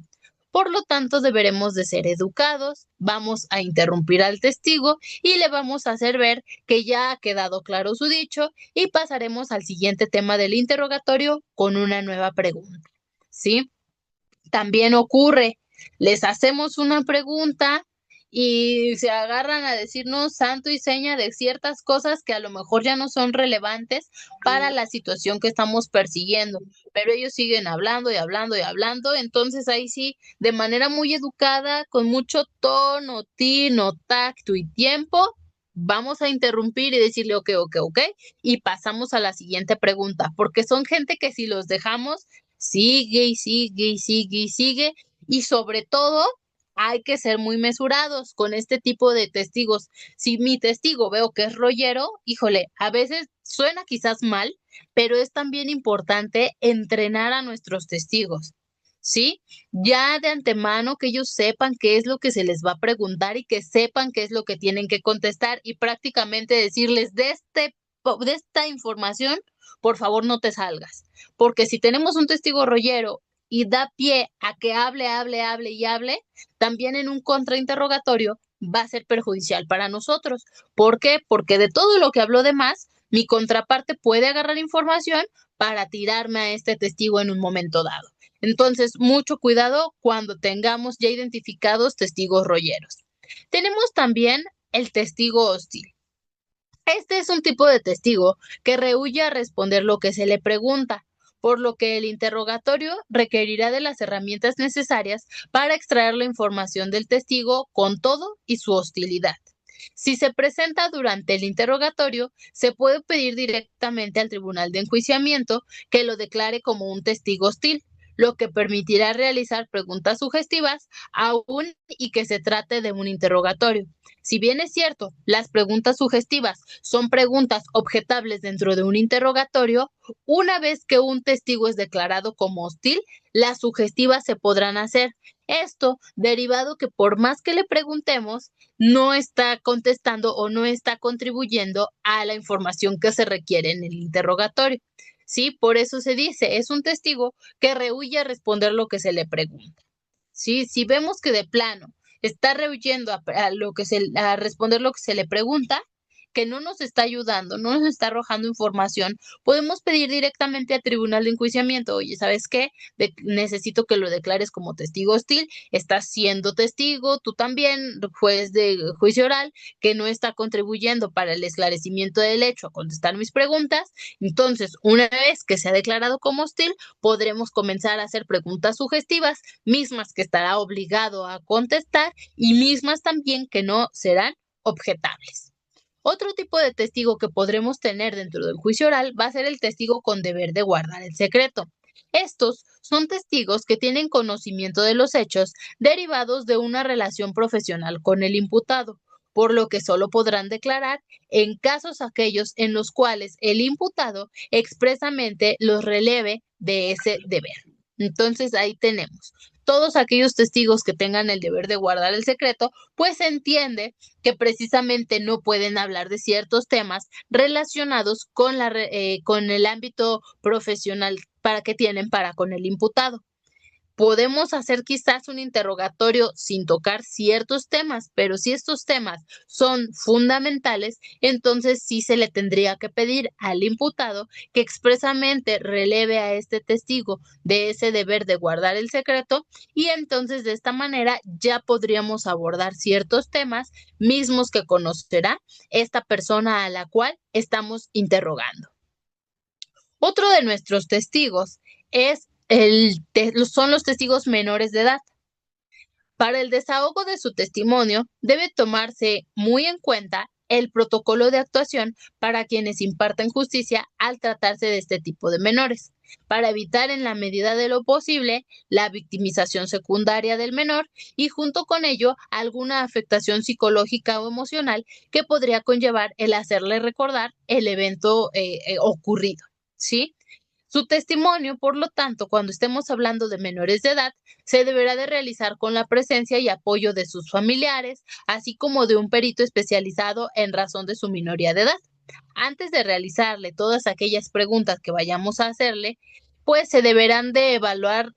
Por lo tanto, deberemos de ser educados, vamos a interrumpir al testigo y le vamos a hacer ver que ya ha quedado claro su dicho y pasaremos al siguiente tema del interrogatorio con una nueva pregunta. ¿Sí? También ocurre, les hacemos una pregunta y se agarran a decirnos santo y seña de ciertas cosas que a lo mejor ya no son relevantes para la situación que estamos persiguiendo, pero ellos siguen hablando y hablando y hablando, entonces ahí sí, de manera muy educada, con mucho tono, tino, tacto y tiempo, vamos a interrumpir y decirle ok, y pasamos a la siguiente pregunta, porque son gente que si los dejamos, sigue y sigue y sigue y sigue, y sobre todo hay que ser muy mesurados con este tipo de testigos. Si mi testigo veo que es rollero, híjole, a veces suena quizás mal, pero es también importante entrenar a nuestros testigos, ¿sí? Ya de antemano que ellos sepan qué es lo que se les va a preguntar y que sepan qué es lo que tienen que contestar y prácticamente decirles de esta información, por favor no te salgas, porque si tenemos un testigo rollero y da pie a que hable, también en un contrainterrogatorio va a ser perjudicial para nosotros. ¿Por qué? Porque de todo lo que habló de más, mi contraparte puede agarrar información para tirarme a este testigo en un momento dado. Entonces, mucho cuidado cuando tengamos ya identificados testigos rolleros. Tenemos también el testigo hostil. Este es un tipo de testigo que rehúye a responder lo que se le pregunta, por lo que el interrogatorio requerirá de las herramientas necesarias para extraer la información del testigo con todo y su hostilidad. Si se presenta durante el interrogatorio, se puede pedir directamente al tribunal de enjuiciamiento que lo declare como un testigo hostil, lo que permitirá realizar preguntas sugestivas aún y que se trate de un interrogatorio. Si bien es cierto, las preguntas sugestivas son preguntas objetables dentro de un interrogatorio, una vez que un testigo es declarado como hostil, las sugestivas se podrán hacer. Esto derivado que por más que le preguntemos, no está contestando o no está contribuyendo a la información que se requiere en el interrogatorio. Sí, por eso se dice, es un testigo que rehúye a responder lo que se le pregunta. Sí, si vemos que de plano está rehuyendo a responder lo que se le pregunta, que no nos está ayudando, no nos está arrojando información, podemos pedir directamente al tribunal de enjuiciamiento, oye, ¿sabes qué? Necesito que lo declares como testigo hostil, estás siendo testigo, tú también, juez de juicio oral, que no está contribuyendo para el esclarecimiento del hecho a contestar mis preguntas, entonces, una vez que se ha declarado como hostil, podremos comenzar a hacer preguntas sugestivas, mismas que estará obligado a contestar y mismas también que no serán objetables. Otro tipo de testigo que podremos tener dentro del juicio oral va a ser el testigo con deber de guardar el secreto. Estos son testigos que tienen conocimiento de los hechos derivados de una relación profesional con el imputado, por lo que solo podrán declarar en casos aquellos en los cuales el imputado expresamente los releve de ese deber. Entonces ahí tenemos todos aquellos testigos que tengan el deber de guardar el secreto, pues se entiende que precisamente no pueden hablar de ciertos temas relacionados con el ámbito profesional que tienen para con el imputado. Podemos hacer quizás un interrogatorio sin tocar ciertos temas, pero si estos temas son fundamentales, entonces sí se le tendría que pedir al imputado que expresamente releve a este testigo de ese deber de guardar el secreto, y entonces de esta manera ya podríamos abordar ciertos temas mismos que conocerá esta persona a la cual estamos interrogando. Otro de nuestros testigos son los testigos menores de edad. Para el desahogo de su testimonio, debe tomarse muy en cuenta el protocolo de actuación para quienes imparten justicia al tratarse de este tipo de menores, para evitar en la medida de lo posible la victimización secundaria del menor y junto con ello alguna afectación psicológica o emocional que podría conllevar el hacerle recordar el evento ocurrido, ¿sí? Su testimonio, por lo tanto, cuando estemos hablando de menores de edad, se deberá de realizar con la presencia y apoyo de sus familiares, así como de un perito especializado en razón de su minoría de edad. Antes de realizarle todas aquellas preguntas que vayamos a hacerle, pues se deberán de evaluar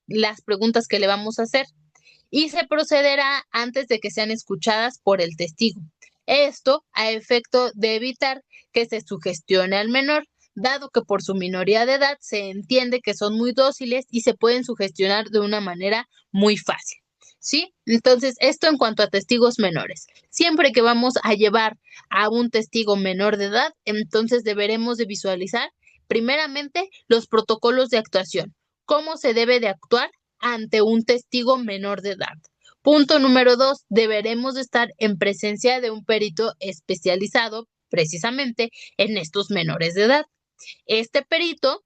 las preguntas que le vamos a hacer y se procederá antes de que sean escuchadas por el testigo. Esto a efecto de evitar que se sugestione al menor, dado que por su minoría de edad se entiende que son muy dóciles y se pueden sugestionar de una manera muy fácil, ¿sí? Entonces, esto en cuanto a testigos menores. Siempre que vamos a llevar a un testigo menor de edad, entonces deberemos de visualizar primeramente los protocolos de actuación, cómo se debe de actuar ante un testigo menor de edad. Punto número 2, deberemos de estar en presencia de un perito especializado precisamente en estos menores de edad. Este perito,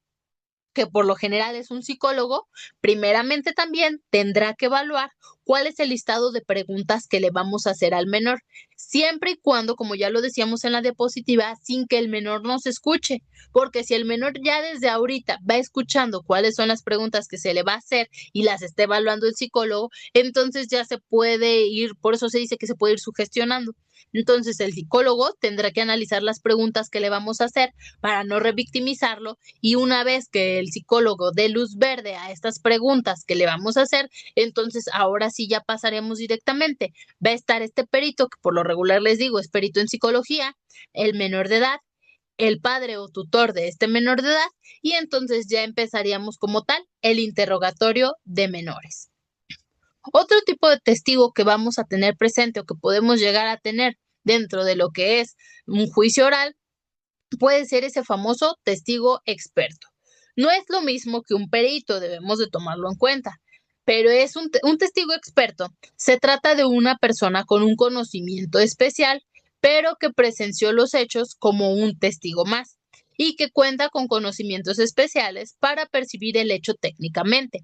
que por lo general es un psicólogo, primeramente también tendrá que evaluar cuál es el listado de preguntas que le vamos a hacer al menor, siempre y cuando, como ya lo decíamos en la diapositiva, sin que el menor nos escuche, porque si el menor ya desde ahorita va escuchando cuáles son las preguntas que se le va a hacer y las está evaluando el psicólogo, entonces ya se puede ir, por eso se dice que se puede ir sugestionando. Entonces el psicólogo tendrá que analizar las preguntas que le vamos a hacer para no revictimizarlo, y una vez que el psicólogo dé luz verde a estas preguntas que le vamos a hacer, entonces ahora sí ya pasaremos directamente. Va a estar este perito, que por lo regular les digo es perito en psicología, el menor de edad, el padre o tutor de este menor de edad, y entonces ya empezaríamos como tal el interrogatorio de menores. Otro tipo de testigo que vamos a tener presente o que podemos llegar a tener dentro de lo que es un juicio oral puede ser ese famoso testigo experto. No es lo mismo que un perito, debemos de tomarlo en cuenta, pero es un testigo experto. Se trata de una persona con un conocimiento especial, pero que presenció los hechos como un testigo más y que cuenta con conocimientos especiales para percibir el hecho técnicamente.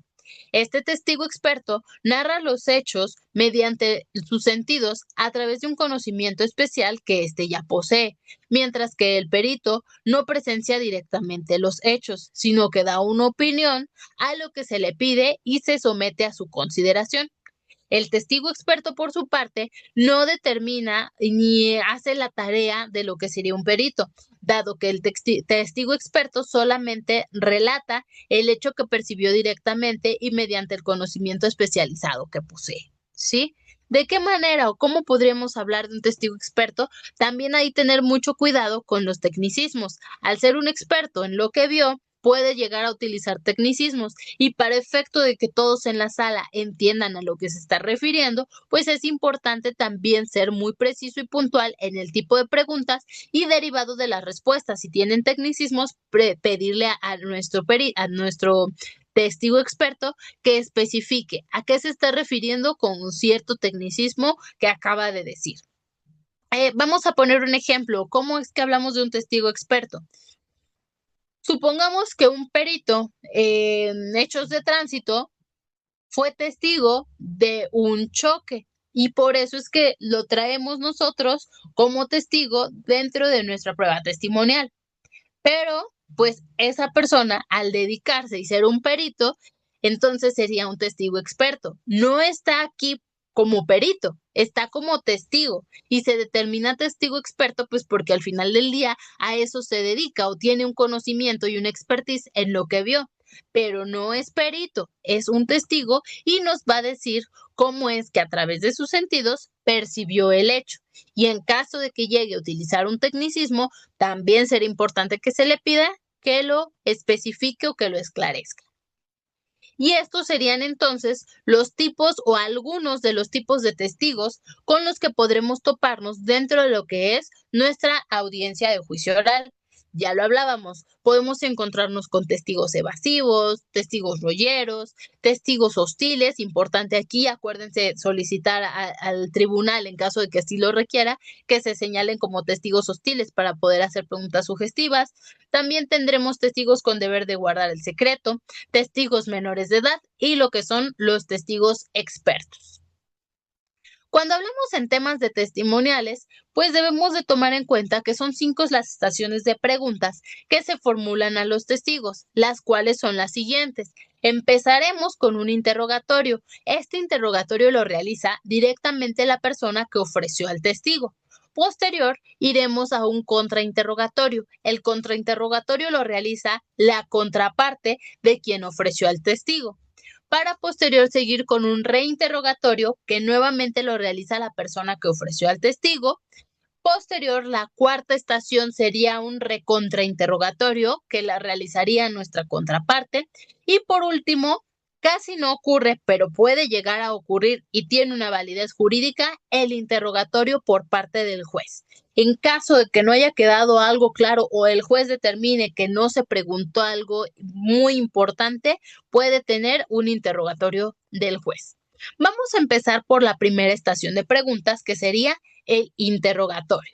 Este testigo experto narra los hechos mediante sus sentidos a través de un conocimiento especial que éste ya posee, mientras que el perito no presencia directamente los hechos, sino que da una opinión a lo que se le pide y se somete a su consideración. El testigo experto, por su parte, no determina ni hace la tarea de lo que sería un perito, dado que el testigo experto solamente relata el hecho que percibió directamente y mediante el conocimiento especializado que posee, ¿sí? ¿De qué manera o cómo podríamos hablar de un testigo experto? También hay que tener mucho cuidado con los tecnicismos. Al ser un experto en lo que vio, puede llegar a utilizar tecnicismos, y para efecto de que todos en la sala entiendan a lo que se está refiriendo, pues es importante también ser muy preciso y puntual en el tipo de preguntas y derivado de las respuestas. Si tienen tecnicismos, pedirle a nuestro testigo experto que especifique a qué se está refiriendo con un cierto tecnicismo que acaba de decir. Vamos a poner un ejemplo. ¿Cómo es que hablamos de un testigo experto? Supongamos que un perito en hechos de tránsito fue testigo de un choque y por eso es que lo traemos nosotros como testigo dentro de nuestra prueba testimonial. Pero, pues, esa persona, al dedicarse y ser un perito, entonces sería un testigo experto. No está aquí como perito, está como testigo y se determina testigo experto, pues porque al final del día a eso se dedica o tiene un conocimiento y una expertise en lo que vio, pero no es perito, es un testigo y nos va a decir cómo es que a través de sus sentidos percibió el hecho. Y en caso de que llegue a utilizar un tecnicismo, también será importante que se le pida que lo especifique o que lo esclarezca. Y estos serían entonces los tipos o algunos de los tipos de testigos con los que podremos toparnos dentro de lo que es nuestra audiencia de juicio oral. Ya lo hablábamos, podemos encontrarnos con testigos evasivos, testigos rolleros, testigos hostiles, importante aquí, acuérdense solicitar al tribunal en caso de que así lo requiera, que se señalen como testigos hostiles para poder hacer preguntas sugestivas. También tendremos testigos con deber de guardar el secreto, testigos menores de edad y lo que son los testigos expertos. Cuando hablamos en temas de testimoniales, pues debemos de tomar en cuenta que son 5 las estaciones de preguntas que se formulan a los testigos, las cuales son las siguientes. Empezaremos con un interrogatorio. Este interrogatorio lo realiza directamente la persona que ofreció al testigo. Posterior, iremos a un contrainterrogatorio. El contrainterrogatorio lo realiza la contraparte de quien ofreció al testigo, para posterior seguir con un reinterrogatorio que nuevamente lo realiza la persona que ofreció al testigo. Posterior, la cuarta estación sería un recontrainterrogatorio que la realizaría nuestra contraparte. Y por último, casi no ocurre, pero puede llegar a ocurrir y tiene una validez jurídica, el interrogatorio por parte del juez. En caso de que no haya quedado algo claro o el juez determine que no se preguntó algo muy importante, puede tener un interrogatorio del juez. Vamos a empezar por la primera estación de preguntas, que sería el interrogatorio.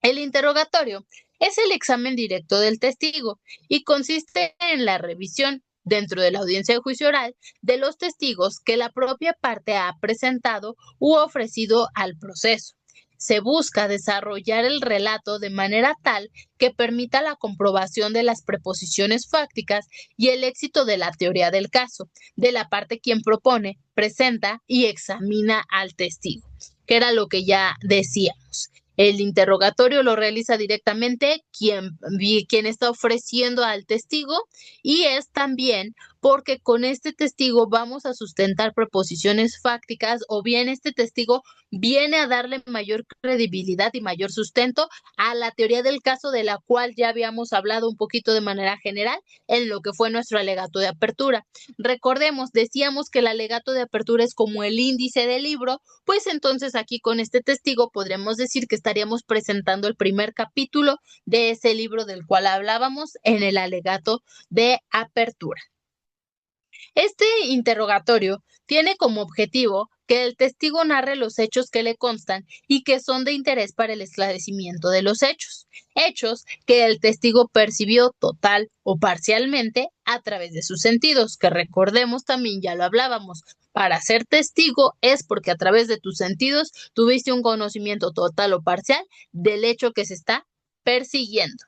El interrogatorio es el examen directo del testigo y consiste en la revisión dentro de la audiencia de juicio oral de los testigos que la propia parte ha presentado u ofrecido al proceso. Se busca desarrollar el relato de manera tal que permita la comprobación de las preposiciones fácticas y el éxito de la teoría del caso, de la parte quien propone, presenta y examina al testigo, que era lo que ya decíamos. El interrogatorio lo realiza directamente quien está ofreciendo al testigo y es también porque con este testigo vamos a sustentar preposiciones fácticas o bien este testigo viene a darle mayor credibilidad y mayor sustento a la teoría del caso, de la cual ya habíamos hablado un poquito de manera general en lo que fue nuestro alegato de apertura. Recordemos, decíamos que el alegato de apertura es como el índice del libro, pues entonces aquí con este testigo podremos decir que estaríamos presentando el primer capítulo de ese libro del cual hablábamos en el alegato de apertura. Este interrogatorio tiene como objetivo que el testigo narre los hechos que le constan y que son de interés para el esclarecimiento de los hechos. Hechos que el testigo percibió total o parcialmente a través de sus sentidos, que recordemos también, ya lo hablábamos, para ser testigo es porque a través de tus sentidos tuviste un conocimiento total o parcial del hecho que se está persiguiendo.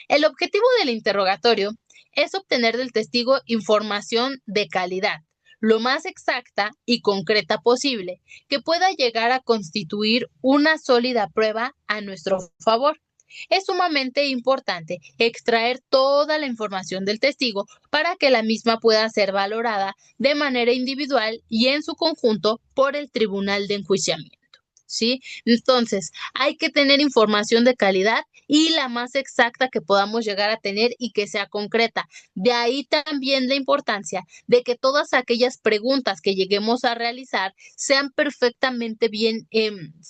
El objetivo del interrogatorio es obtener del testigo información de calidad, lo más exacta y concreta posible, que pueda llegar a constituir una sólida prueba a nuestro favor. Es sumamente importante extraer toda la información del testigo para que la misma pueda ser valorada de manera individual y en su conjunto por el tribunal de enjuiciamiento, ¿sí? Entonces, hay que tener información de calidad y la más exacta que podamos llegar a tener y que sea concreta. De ahí también la importancia de que todas aquellas preguntas que lleguemos a realizar sean perfectamente bien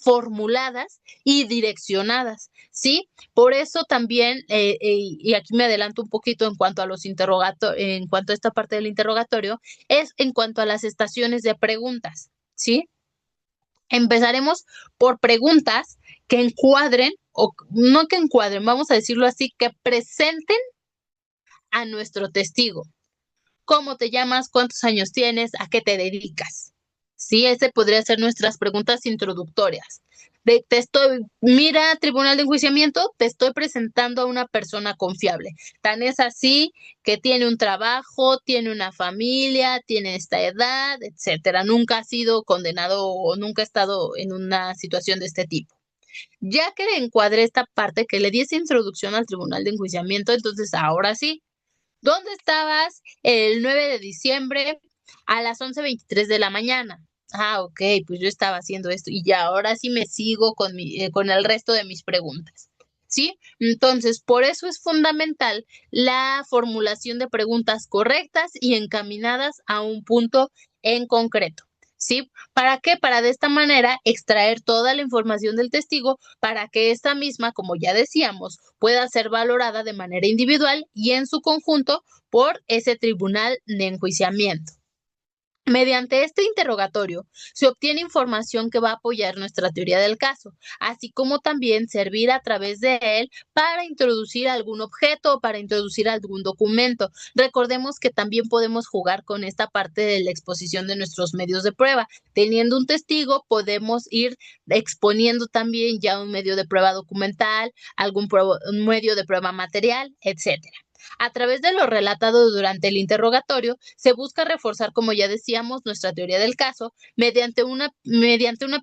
formuladas y direccionadas, ¿sí? Por eso también, y aquí me adelanto un poquito en cuanto a los interrogatorios, en cuanto a esta parte del interrogatorio, es en cuanto a las estaciones de preguntas, ¿sí? Empezaremos por preguntas que encuadren, o no que encuadren, vamos a decirlo así, que presenten a nuestro testigo. ¿Cómo te llamas? ¿Cuántos años tienes? ¿A qué te dedicas? Sí, ese podría ser nuestras preguntas introductorias. Mira, tribunal de enjuiciamiento, te estoy presentando a una persona confiable. Tan es así que tiene un trabajo, tiene una familia, tiene esta edad, etcétera. Nunca ha sido condenado o nunca ha estado en una situación de este tipo. Ya que encuadré esta parte, que le di esa introducción al tribunal de enjuiciamiento, entonces ahora sí, ¿dónde estabas el 9 de diciembre a las 11:23 de la mañana? Ah, ok, pues yo estaba haciendo esto y ya ahora sí me sigo con el resto de mis preguntas. ¿Sí? Entonces, por eso es fundamental la formulación de preguntas correctas y encaminadas a un punto en concreto. ¿Sí? ¿Para qué? Para de esta manera extraer toda la información del testigo para que esta misma, como ya decíamos, pueda ser valorada de manera individual y en su conjunto por ese tribunal de enjuiciamiento. Mediante este interrogatorio se obtiene información que va a apoyar nuestra teoría del caso, así como también servir a través de él para introducir algún objeto o para introducir algún documento. Recordemos que también podemos jugar con esta parte de la exposición de nuestros medios de prueba. Teniendo un testigo, podemos ir exponiendo también ya un medio de prueba documental, un medio de prueba material, etcétera. A través de lo relatado durante el interrogatorio, se busca reforzar, como ya decíamos, nuestra teoría del caso mediante una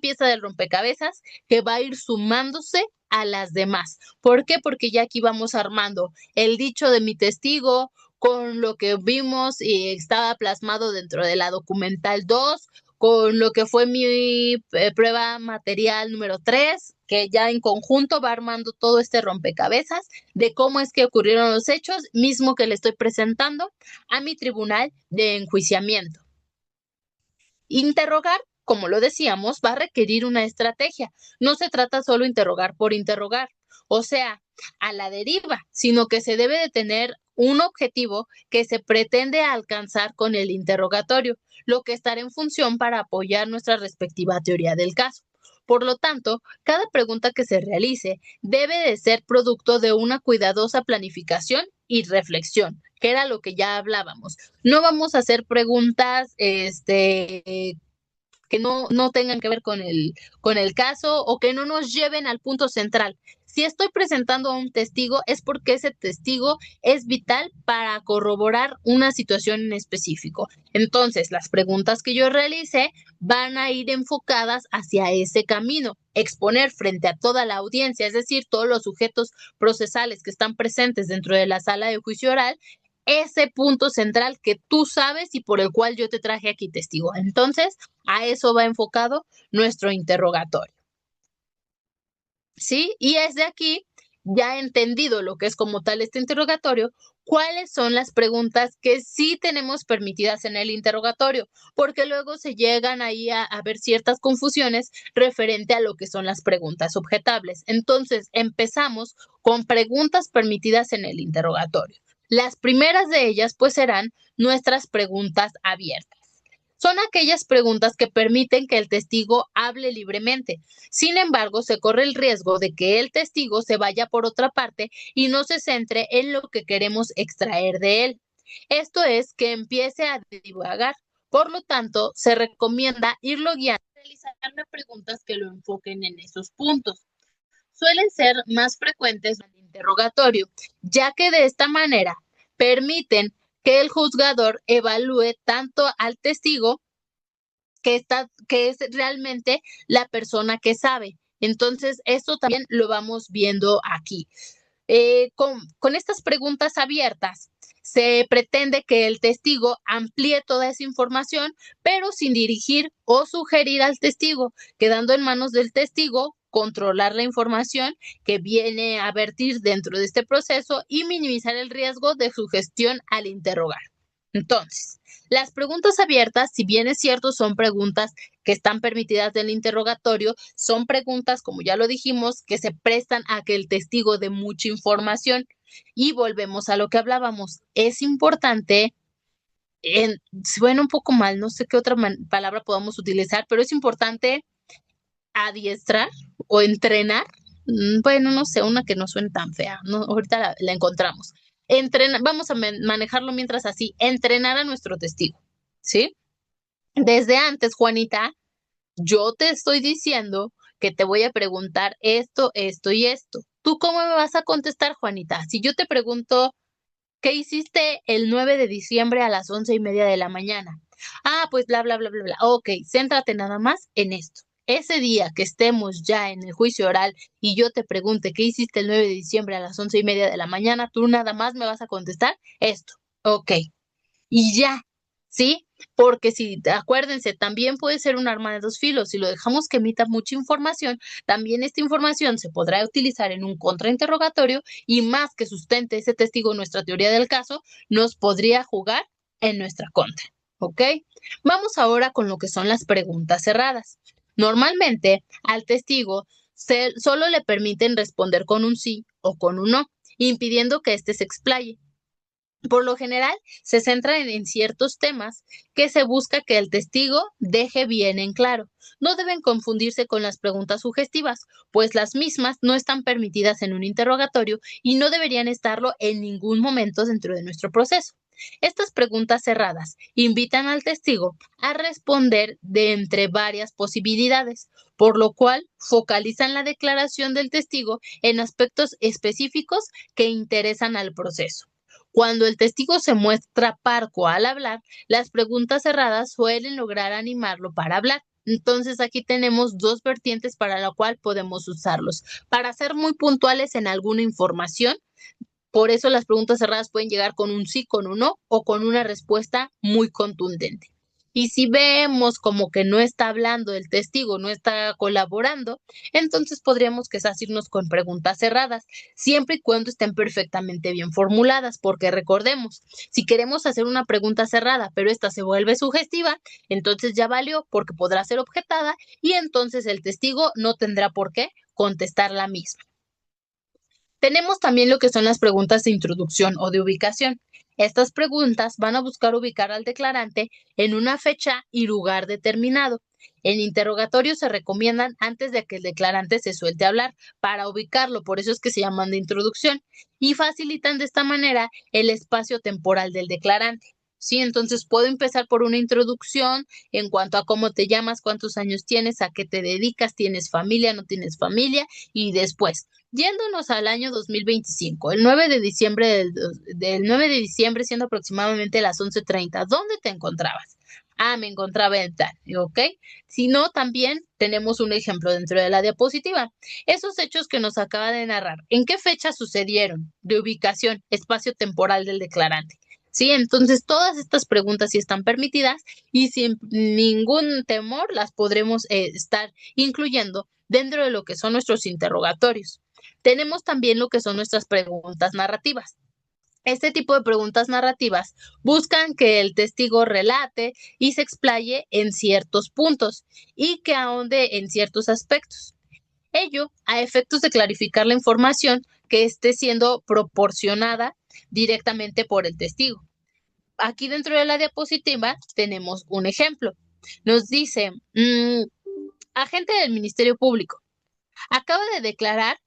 pieza del rompecabezas que va a ir sumándose a las demás. ¿Por qué? Porque ya aquí vamos armando el dicho de mi testigo con lo que vimos y estaba plasmado dentro de la documental 2, con lo que fue mi prueba material número 3, que ya en conjunto va armando todo este rompecabezas de cómo es que ocurrieron los hechos, mismo que le estoy presentando a mi tribunal de enjuiciamiento. Interrogar, como lo decíamos, va a requerir una estrategia. No se trata solo interrogar por interrogar, o sea, a la deriva, sino que se debe de tener un objetivo que se pretende alcanzar con el interrogatorio, lo que estará en función para apoyar nuestra respectiva teoría del caso. Por lo tanto, cada pregunta que se realice debe de ser producto de una cuidadosa planificación y reflexión, que era lo que ya hablábamos. No vamos a hacer preguntas, que no tengan que ver con el caso o que no nos lleven al punto central. Si estoy presentando a un testigo es porque ese testigo es vital para corroborar una situación en específico. Entonces, las preguntas que yo realice van a ir enfocadas hacia ese camino, exponer frente a toda la audiencia, es decir, todos los sujetos procesales que están presentes dentro de la sala de juicio oral, ese punto central que tú sabes y por el cual yo te traje aquí testigo. Entonces, a eso va enfocado nuestro interrogatorio. ¿Sí? Y es de aquí, ya entendido lo que es como tal este interrogatorio, cuáles son las preguntas que sí tenemos permitidas en el interrogatorio, porque luego se llegan ahí a ver ciertas confusiones referente a lo que son las preguntas objetables. Entonces, empezamos con preguntas permitidas en el interrogatorio. Las primeras de ellas, pues, serán nuestras preguntas abiertas. Son aquellas preguntas que permiten que el testigo hable libremente. Sin embargo, se corre el riesgo de que el testigo se vaya por otra parte y no se centre en lo que queremos extraer de él. Esto es que empiece a divagar. Por lo tanto, se recomienda irlo guiando y realizarle preguntas que lo enfoquen en esos puntos. Suelen ser más frecuentes en el interrogatorio, ya que de esta manera permiten que el juzgador evalúe tanto al testigo que es realmente la persona que sabe. Entonces, esto también lo vamos viendo aquí. Con estas preguntas abiertas, se pretende que el testigo amplíe toda esa información, pero sin dirigir o sugerir al testigo, quedando en manos del testigo controlar la información que viene a vertir dentro de este proceso y minimizar el riesgo de sugestión al interrogar. Entonces, las preguntas abiertas, si bien es cierto, son preguntas que están permitidas del interrogatorio, son preguntas, como ya lo dijimos, que se prestan a que el testigo dé mucha información. Y volvemos a lo que hablábamos. Es importante, suena un poco mal, no sé qué otra palabra podamos utilizar, pero es importante adiestrar o entrenar, bueno, no sé, una que no suene tan fea, no, ahorita la encontramos. Vamos a manejarlo mientras así, entrenar a nuestro testigo, ¿sí? Desde antes, Juanita, yo te estoy diciendo que te voy a preguntar esto, esto y esto. ¿Tú cómo me vas a contestar, Juanita? Si yo te pregunto, ¿qué hiciste el 9 de diciembre a las 11:30 de la mañana? Ah, pues bla, bla, bla, bla, bla. Ok, céntrate nada más en esto. Ese día que estemos ya en el juicio oral y yo te pregunte qué hiciste el 9 de diciembre a las 11:30 de la mañana, tú nada más me vas a contestar esto. Ok, y ya, ¿sí? Porque si, acuérdense, también puede ser un arma de dos filos. Si lo dejamos que emita mucha información, también esta información se podrá utilizar en un contrainterrogatorio y más que sustente ese testigo nuestra teoría del caso, nos podría jugar en nuestra contra. ¿Ok? Vamos ahora con lo que son las preguntas cerradas. Normalmente al testigo solo le permiten responder con un sí o con un no, impidiendo que éste se explaye. Por lo general, se centra en ciertos temas que se busca que el testigo deje bien en claro. No deben confundirse con las preguntas sugestivas, pues las mismas no están permitidas en un interrogatorio y no deberían estarlo en ningún momento dentro de nuestro proceso. Estas preguntas cerradas invitan al testigo a responder de entre varias posibilidades, por lo cual focalizan la declaración del testigo en aspectos específicos que interesan al proceso. Cuando el testigo se muestra parco al hablar, las preguntas cerradas suelen lograr animarlo para hablar. Entonces aquí tenemos dos vertientes para la cual podemos usarlos. Para ser muy puntuales en alguna información, por eso las preguntas cerradas pueden llegar con un sí, con un no o con una respuesta muy contundente. Y si vemos como que no está hablando el testigo, no está colaborando, entonces podríamos quizás irnos con preguntas cerradas, siempre y cuando estén perfectamente bien formuladas, porque recordemos, si queremos hacer una pregunta cerrada, pero esta se vuelve sugestiva, entonces ya valió porque podrá ser objetada y entonces el testigo no tendrá por qué contestar la misma. Tenemos también lo que son las preguntas de introducción o de ubicación. Estas preguntas van a buscar ubicar al declarante en una fecha y lugar determinado. En interrogatorio se recomiendan antes de que el declarante se suelte a hablar para ubicarlo, por eso es que se llaman de introducción, y facilitan de esta manera el espacio temporal del declarante. Sí, entonces puedo empezar por una introducción en cuanto a cómo te llamas, cuántos años tienes, a qué te dedicas, tienes familia, no tienes familia, y después yéndonos al año 2025, el 9 de diciembre del 9 de diciembre, siendo aproximadamente las 11:30, ¿dónde te encontrabas? Ah, me encontraba en tal, ¿ok? Si no, también tenemos un ejemplo dentro de la diapositiva. Esos hechos que nos acaba de narrar, ¿en qué fecha sucedieron? De ubicación, espacio temporal del declarante. Sí, entonces todas estas preguntas sí están permitidas y sin ningún temor las podremos estar incluyendo dentro de lo que son nuestros interrogatorios. Tenemos también lo que son nuestras preguntas narrativas. Este tipo de preguntas narrativas buscan que el testigo relate y se explaye en ciertos puntos y que ahonde en ciertos aspectos. Ello a efectos de clarificar la información que esté siendo proporcionada directamente por el testigo. Aquí dentro de la diapositiva tenemos un ejemplo. Nos dice, agente del Ministerio Público, acaba de declarar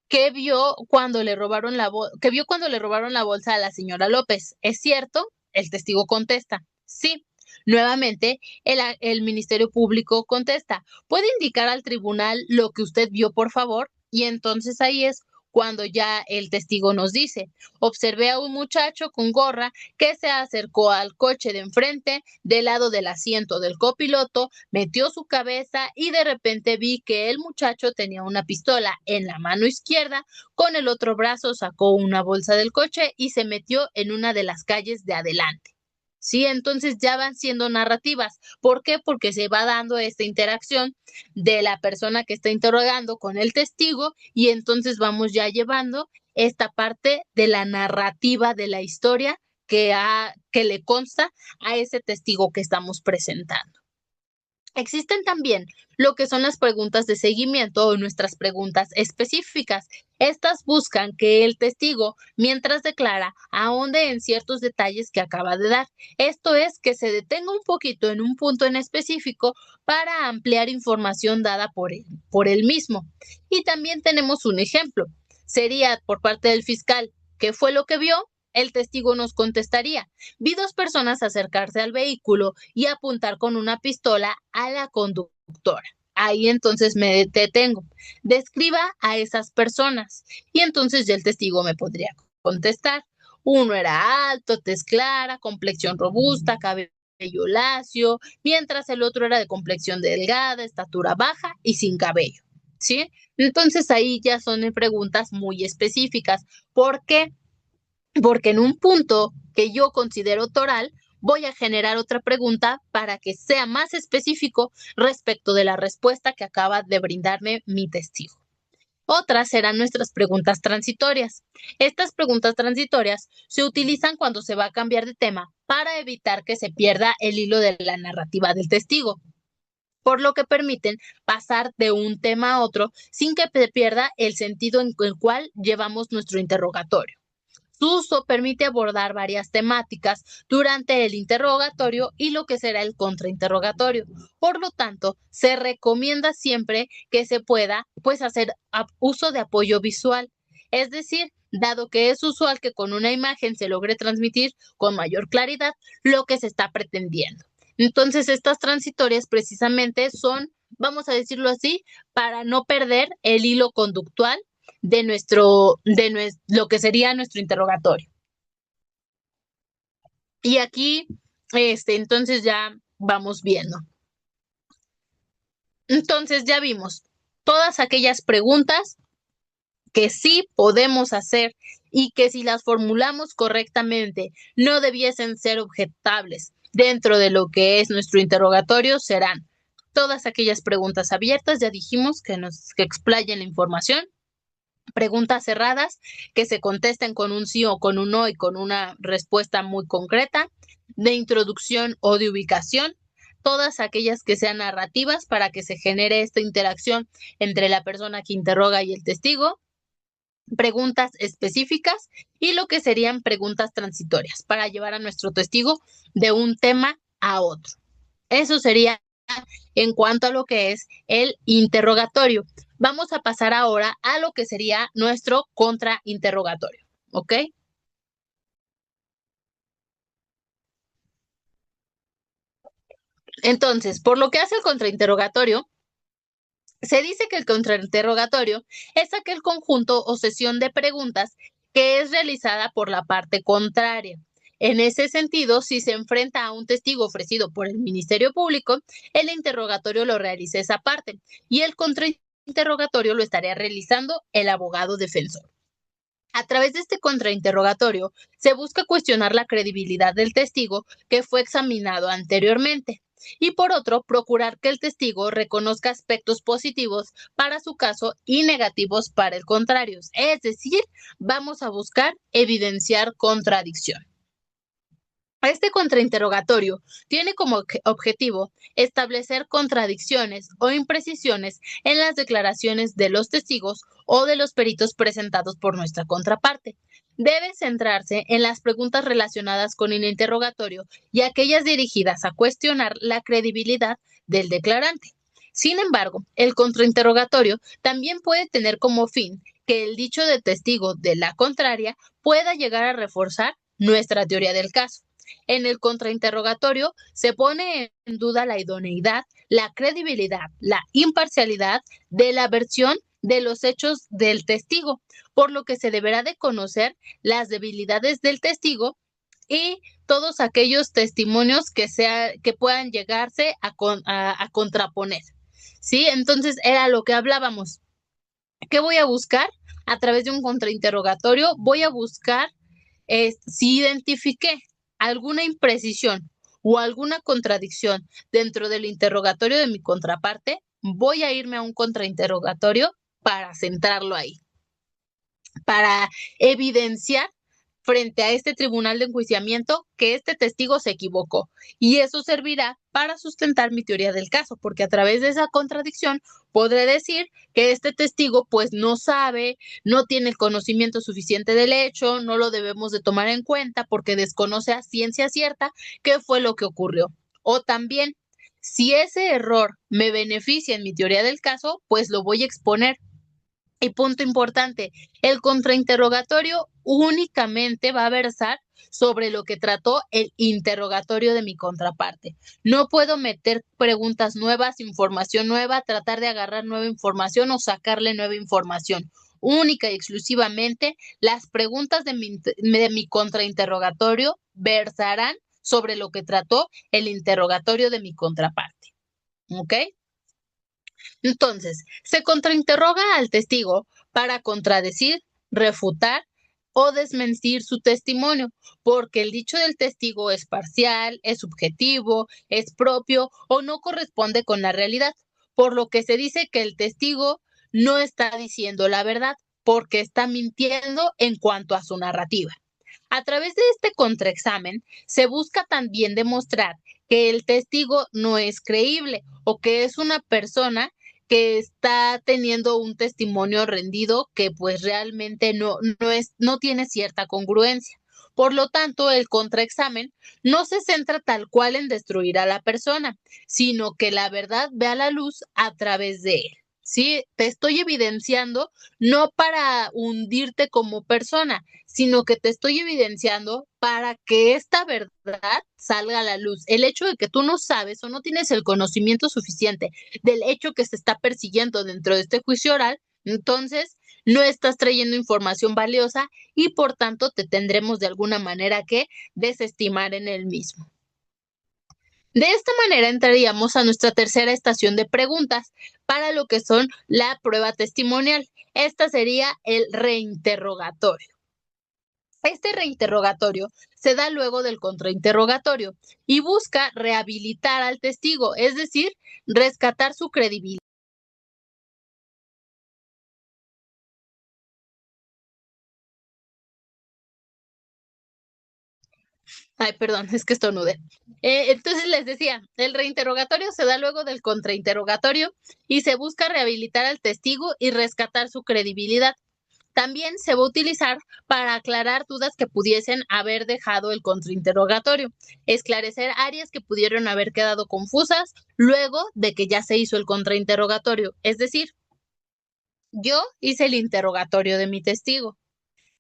que vio cuando le robaron la bolsa a la señora López. ¿Es cierto? El testigo contesta, sí. Nuevamente, el Ministerio Público contesta, ¿puede indicar al tribunal lo que usted vio, por favor? Y entonces ahí es cuando ya el testigo nos dice, observé a un muchacho con gorra que se acercó al coche de enfrente, del lado del asiento del copiloto, metió su cabeza y de repente vi que el muchacho tenía una pistola en la mano izquierda, con el otro brazo sacó una bolsa del coche y se metió en una de las calles de adelante. Sí, entonces ya van siendo narrativas. ¿Por qué? Porque se va dando esta interacción de la persona que está interrogando con el testigo y entonces vamos ya llevando esta parte de la narrativa de la historia que le consta a ese testigo que estamos presentando. Existen también lo que son las preguntas de seguimiento o nuestras preguntas específicas. Estas buscan que el testigo, mientras declara, ahonde en ciertos detalles que acaba de dar. Esto es, que se detenga un poquito en un punto en específico para ampliar información dada por él mismo. Y también tenemos un ejemplo. Sería por parte del fiscal, ¿qué fue lo que vio? El testigo nos contestaría: vi dos personas acercarse al vehículo y apuntar con una pistola a la conductora. Ahí entonces me detengo. Describa a esas personas. Y entonces ya el testigo me podría contestar. Uno era alto, tez clara, complexión robusta, cabello lacio, mientras el otro era de complexión delgada, estatura baja y sin cabello. ¿Sí? Entonces ahí ya son preguntas muy específicas. ¿Por qué? Porque en un punto que yo considero toral, voy a generar otra pregunta para que sea más específico respecto de la respuesta que acaba de brindarme mi testigo. Otras serán nuestras preguntas transitorias. Estas preguntas transitorias se utilizan cuando se va a cambiar de tema para evitar que se pierda el hilo de la narrativa del testigo, por lo que permiten pasar de un tema a otro sin que se pierda el sentido en el cual llevamos nuestro interrogatorio. Su uso permite abordar varias temáticas durante el interrogatorio y lo que será el contrainterrogatorio. Por lo tanto, se recomienda siempre que se pueda, pues, hacer uso de apoyo visual. Es decir, dado que es usual que con una imagen se logre transmitir con mayor claridad lo que se está pretendiendo. Entonces, estas transitorias precisamente son, vamos a decirlo así, para no perder el hilo conductual de lo que sería nuestro interrogatorio. Y aquí, entonces ya vamos viendo. Entonces ya vimos todas aquellas preguntas que sí podemos hacer y que si las formulamos correctamente no debiesen ser objetables dentro de lo que es nuestro interrogatorio. Serán todas aquellas preguntas abiertas, ya dijimos, que explayen la información. Preguntas cerradas que se contesten con un sí o con un no y con una respuesta muy concreta, de introducción o de ubicación, todas aquellas que sean narrativas para que se genere esta interacción entre la persona que interroga y el testigo, preguntas específicas y lo que serían preguntas transitorias para llevar a nuestro testigo de un tema a otro. Eso sería en cuanto a lo que es el interrogatorio. Vamos a pasar ahora a lo que sería nuestro contrainterrogatorio, ¿ok? Entonces, por lo que hace el contrainterrogatorio, se dice que el contrainterrogatorio es aquel conjunto o sesión de preguntas que es realizada por la parte contraria. En ese sentido, si se enfrenta a un testigo ofrecido por el Ministerio Público, el interrogatorio lo realiza esa parte y el contrainterrogatorio lo estaría realizando el abogado defensor. A través de este contrainterrogatorio se busca cuestionar la credibilidad del testigo que fue examinado anteriormente y, por otro, procurar que el testigo reconozca aspectos positivos para su caso y negativos para el contrario. Es decir, vamos a buscar evidenciar contradicción. Este contrainterrogatorio tiene como objetivo establecer contradicciones o imprecisiones en las declaraciones de los testigos o de los peritos presentados por nuestra contraparte. Debe centrarse en las preguntas relacionadas con el interrogatorio y aquellas dirigidas a cuestionar la credibilidad del declarante. Sin embargo, el contrainterrogatorio también puede tener como fin que el dicho de testigo de la contraria pueda llegar a reforzar nuestra teoría del caso. En el contrainterrogatorio se pone en duda la idoneidad, la credibilidad, la imparcialidad de la versión de los hechos del testigo, por lo que se deberá de conocer las debilidades del testigo y todos aquellos testimonios que puedan llegarse a contraponer. ¿Sí? Entonces era lo que hablábamos. ¿Qué voy a buscar? A través de un contrainterrogatorio voy a buscar si identifiqué alguna imprecisión o alguna contradicción dentro del interrogatorio de mi contraparte, voy a irme a un contrainterrogatorio para centrarlo ahí, para evidenciar frente a este tribunal de enjuiciamiento que este testigo se equivocó, y eso servirá para sustentar mi teoría del caso, porque a través de esa contradicción podré decir que este testigo pues no sabe, no tiene el conocimiento suficiente del hecho, no lo debemos de tomar en cuenta porque desconoce a ciencia cierta qué fue lo que ocurrió. O también, si ese error me beneficia en mi teoría del caso, pues lo voy a exponer. Y punto importante, el contrainterrogatorio únicamente va a versar sobre lo que trató el interrogatorio de mi contraparte. No puedo meter preguntas nuevas, información nueva, tratar de agarrar nueva información o sacarle nueva información. Única y exclusivamente, las preguntas de mi contrainterrogatorio versarán sobre lo que trató el interrogatorio de mi contraparte. ¿Ok? Entonces, se contrainterroga al testigo para contradecir, refutar o desmentir su testimonio, porque el dicho del testigo es parcial, es subjetivo, es propio o no corresponde con la realidad, por lo que se dice que el testigo no está diciendo la verdad, porque está mintiendo en cuanto a su narrativa. A través de este contraexamen se busca también demostrar que el testigo no es creíble o que es una persona que está teniendo un testimonio rendido que pues realmente no tiene cierta congruencia. Por lo tanto, el contraexamen no se centra tal cual en destruir a la persona, sino que la verdad vea la luz a través de él. Sí, te estoy evidenciando no para hundirte como persona, sino que te estoy evidenciando para que esta verdad salga a la luz. El hecho de que tú no sabes o no tienes el conocimiento suficiente del hecho que se está persiguiendo dentro de este juicio oral, entonces no estás trayendo información valiosa y por tanto te tendremos de alguna manera que desestimar en el mismo. De esta manera entraríamos a nuestra tercera estación de preguntas para lo que son la prueba testimonial. Esta sería el reinterrogatorio. Este reinterrogatorio se da luego del contrainterrogatorio y busca rehabilitar al testigo, es decir, rescatar su credibilidad. Ay, perdón, es que estornudé. Entonces les decía, el reinterrogatorio se da luego del contrainterrogatorio y se busca rehabilitar al testigo y rescatar su credibilidad. También se va a utilizar para aclarar dudas que pudiesen haber dejado el contrainterrogatorio, esclarecer áreas que pudieron haber quedado confusas luego de que ya se hizo el contrainterrogatorio. Es decir, yo hice el interrogatorio de mi testigo.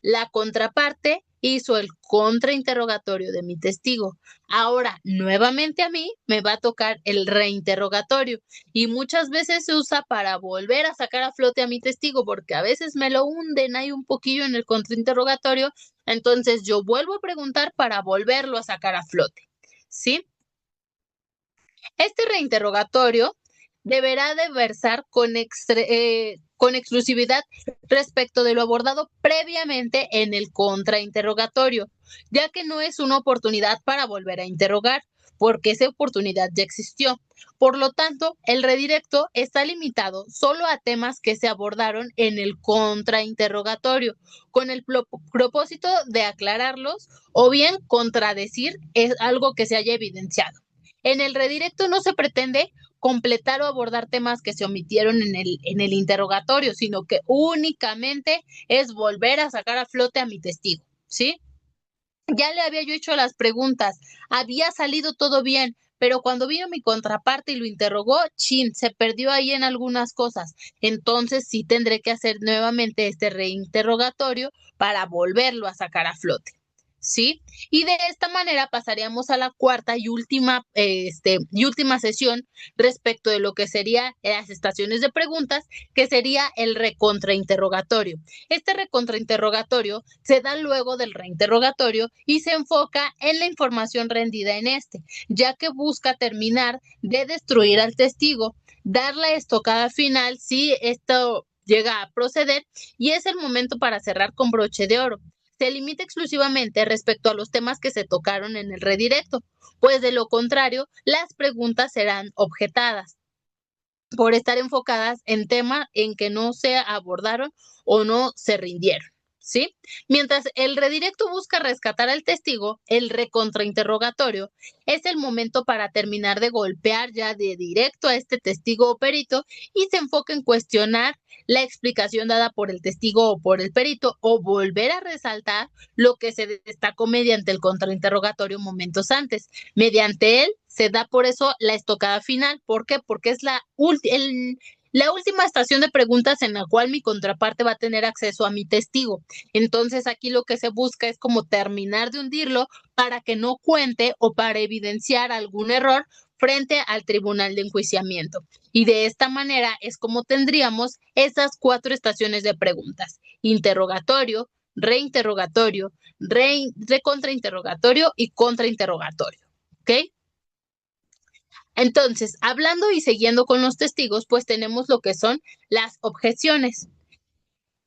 La contraparte hizo el contrainterrogatorio de mi testigo. Ahora, nuevamente a mí me va a tocar el reinterrogatorio y muchas veces se usa para volver a sacar a flote a mi testigo porque a veces me lo hunden ahí un poquillo en el contrainterrogatorio, entonces yo vuelvo a preguntar para volverlo a sacar a flote. ¿Sí? Este reinterrogatorio deberá de versar con exclusividad respecto de lo abordado previamente en el contrainterrogatorio, ya que no es una oportunidad para volver a interrogar, porque esa oportunidad ya existió. Por lo tanto, el redirecto está limitado solo a temas que se abordaron en el contrainterrogatorio, con el propósito de aclararlos o bien contradecir algo que se haya evidenciado. En el redirecto no se pretende completar o abordar temas que se omitieron en el interrogatorio, sino que únicamente es volver a sacar a flote a mi testigo, ¿sí? Ya le había yo hecho las preguntas, había salido todo bien, pero cuando vino mi contraparte y lo interrogó, chin, se perdió ahí en algunas cosas. Entonces sí tendré que hacer nuevamente este reinterrogatorio para volverlo a sacar a flote. ¿Sí? Y de esta manera pasaríamos a la cuarta y última sesión respecto de lo que sería las estaciones de preguntas, que sería el recontrainterrogatorio. Este recontrainterrogatorio se da luego del reinterrogatorio y se enfoca en la información rendida en este, ya que busca terminar de destruir al testigo, dar la estocada final si esto llega a proceder y es el momento para cerrar con broche de oro. Se limita exclusivamente respecto a los temas que se tocaron en el redirecto, pues de lo contrario, las preguntas serán objetadas por estar enfocadas en temas en que no se abordaron o no se rindieron, ¿sí? Mientras el redirecto busca rescatar al testigo, el recontrainterrogatorio es el momento para terminar de golpear ya de directo a este testigo o perito y se enfoca en cuestionar la explicación dada por el testigo o por el perito o volver a resaltar lo que se destacó mediante el contrainterrogatorio momentos antes. Mediante él se da por eso la estocada final. ¿Por qué? Porque es la última estación de preguntas en la cual mi contraparte va a tener acceso a mi testigo. Entonces aquí lo que se busca es como terminar de hundirlo para que no cuente o para evidenciar algún error frente al tribunal de enjuiciamiento. Y de esta manera es como tendríamos esas 4 estaciones de preguntas: interrogatorio, reinterrogatorio, recontrainterrogatorio y contrainterrogatorio. ¿Ok? Entonces, hablando y siguiendo con los testigos, pues tenemos lo que son las objeciones.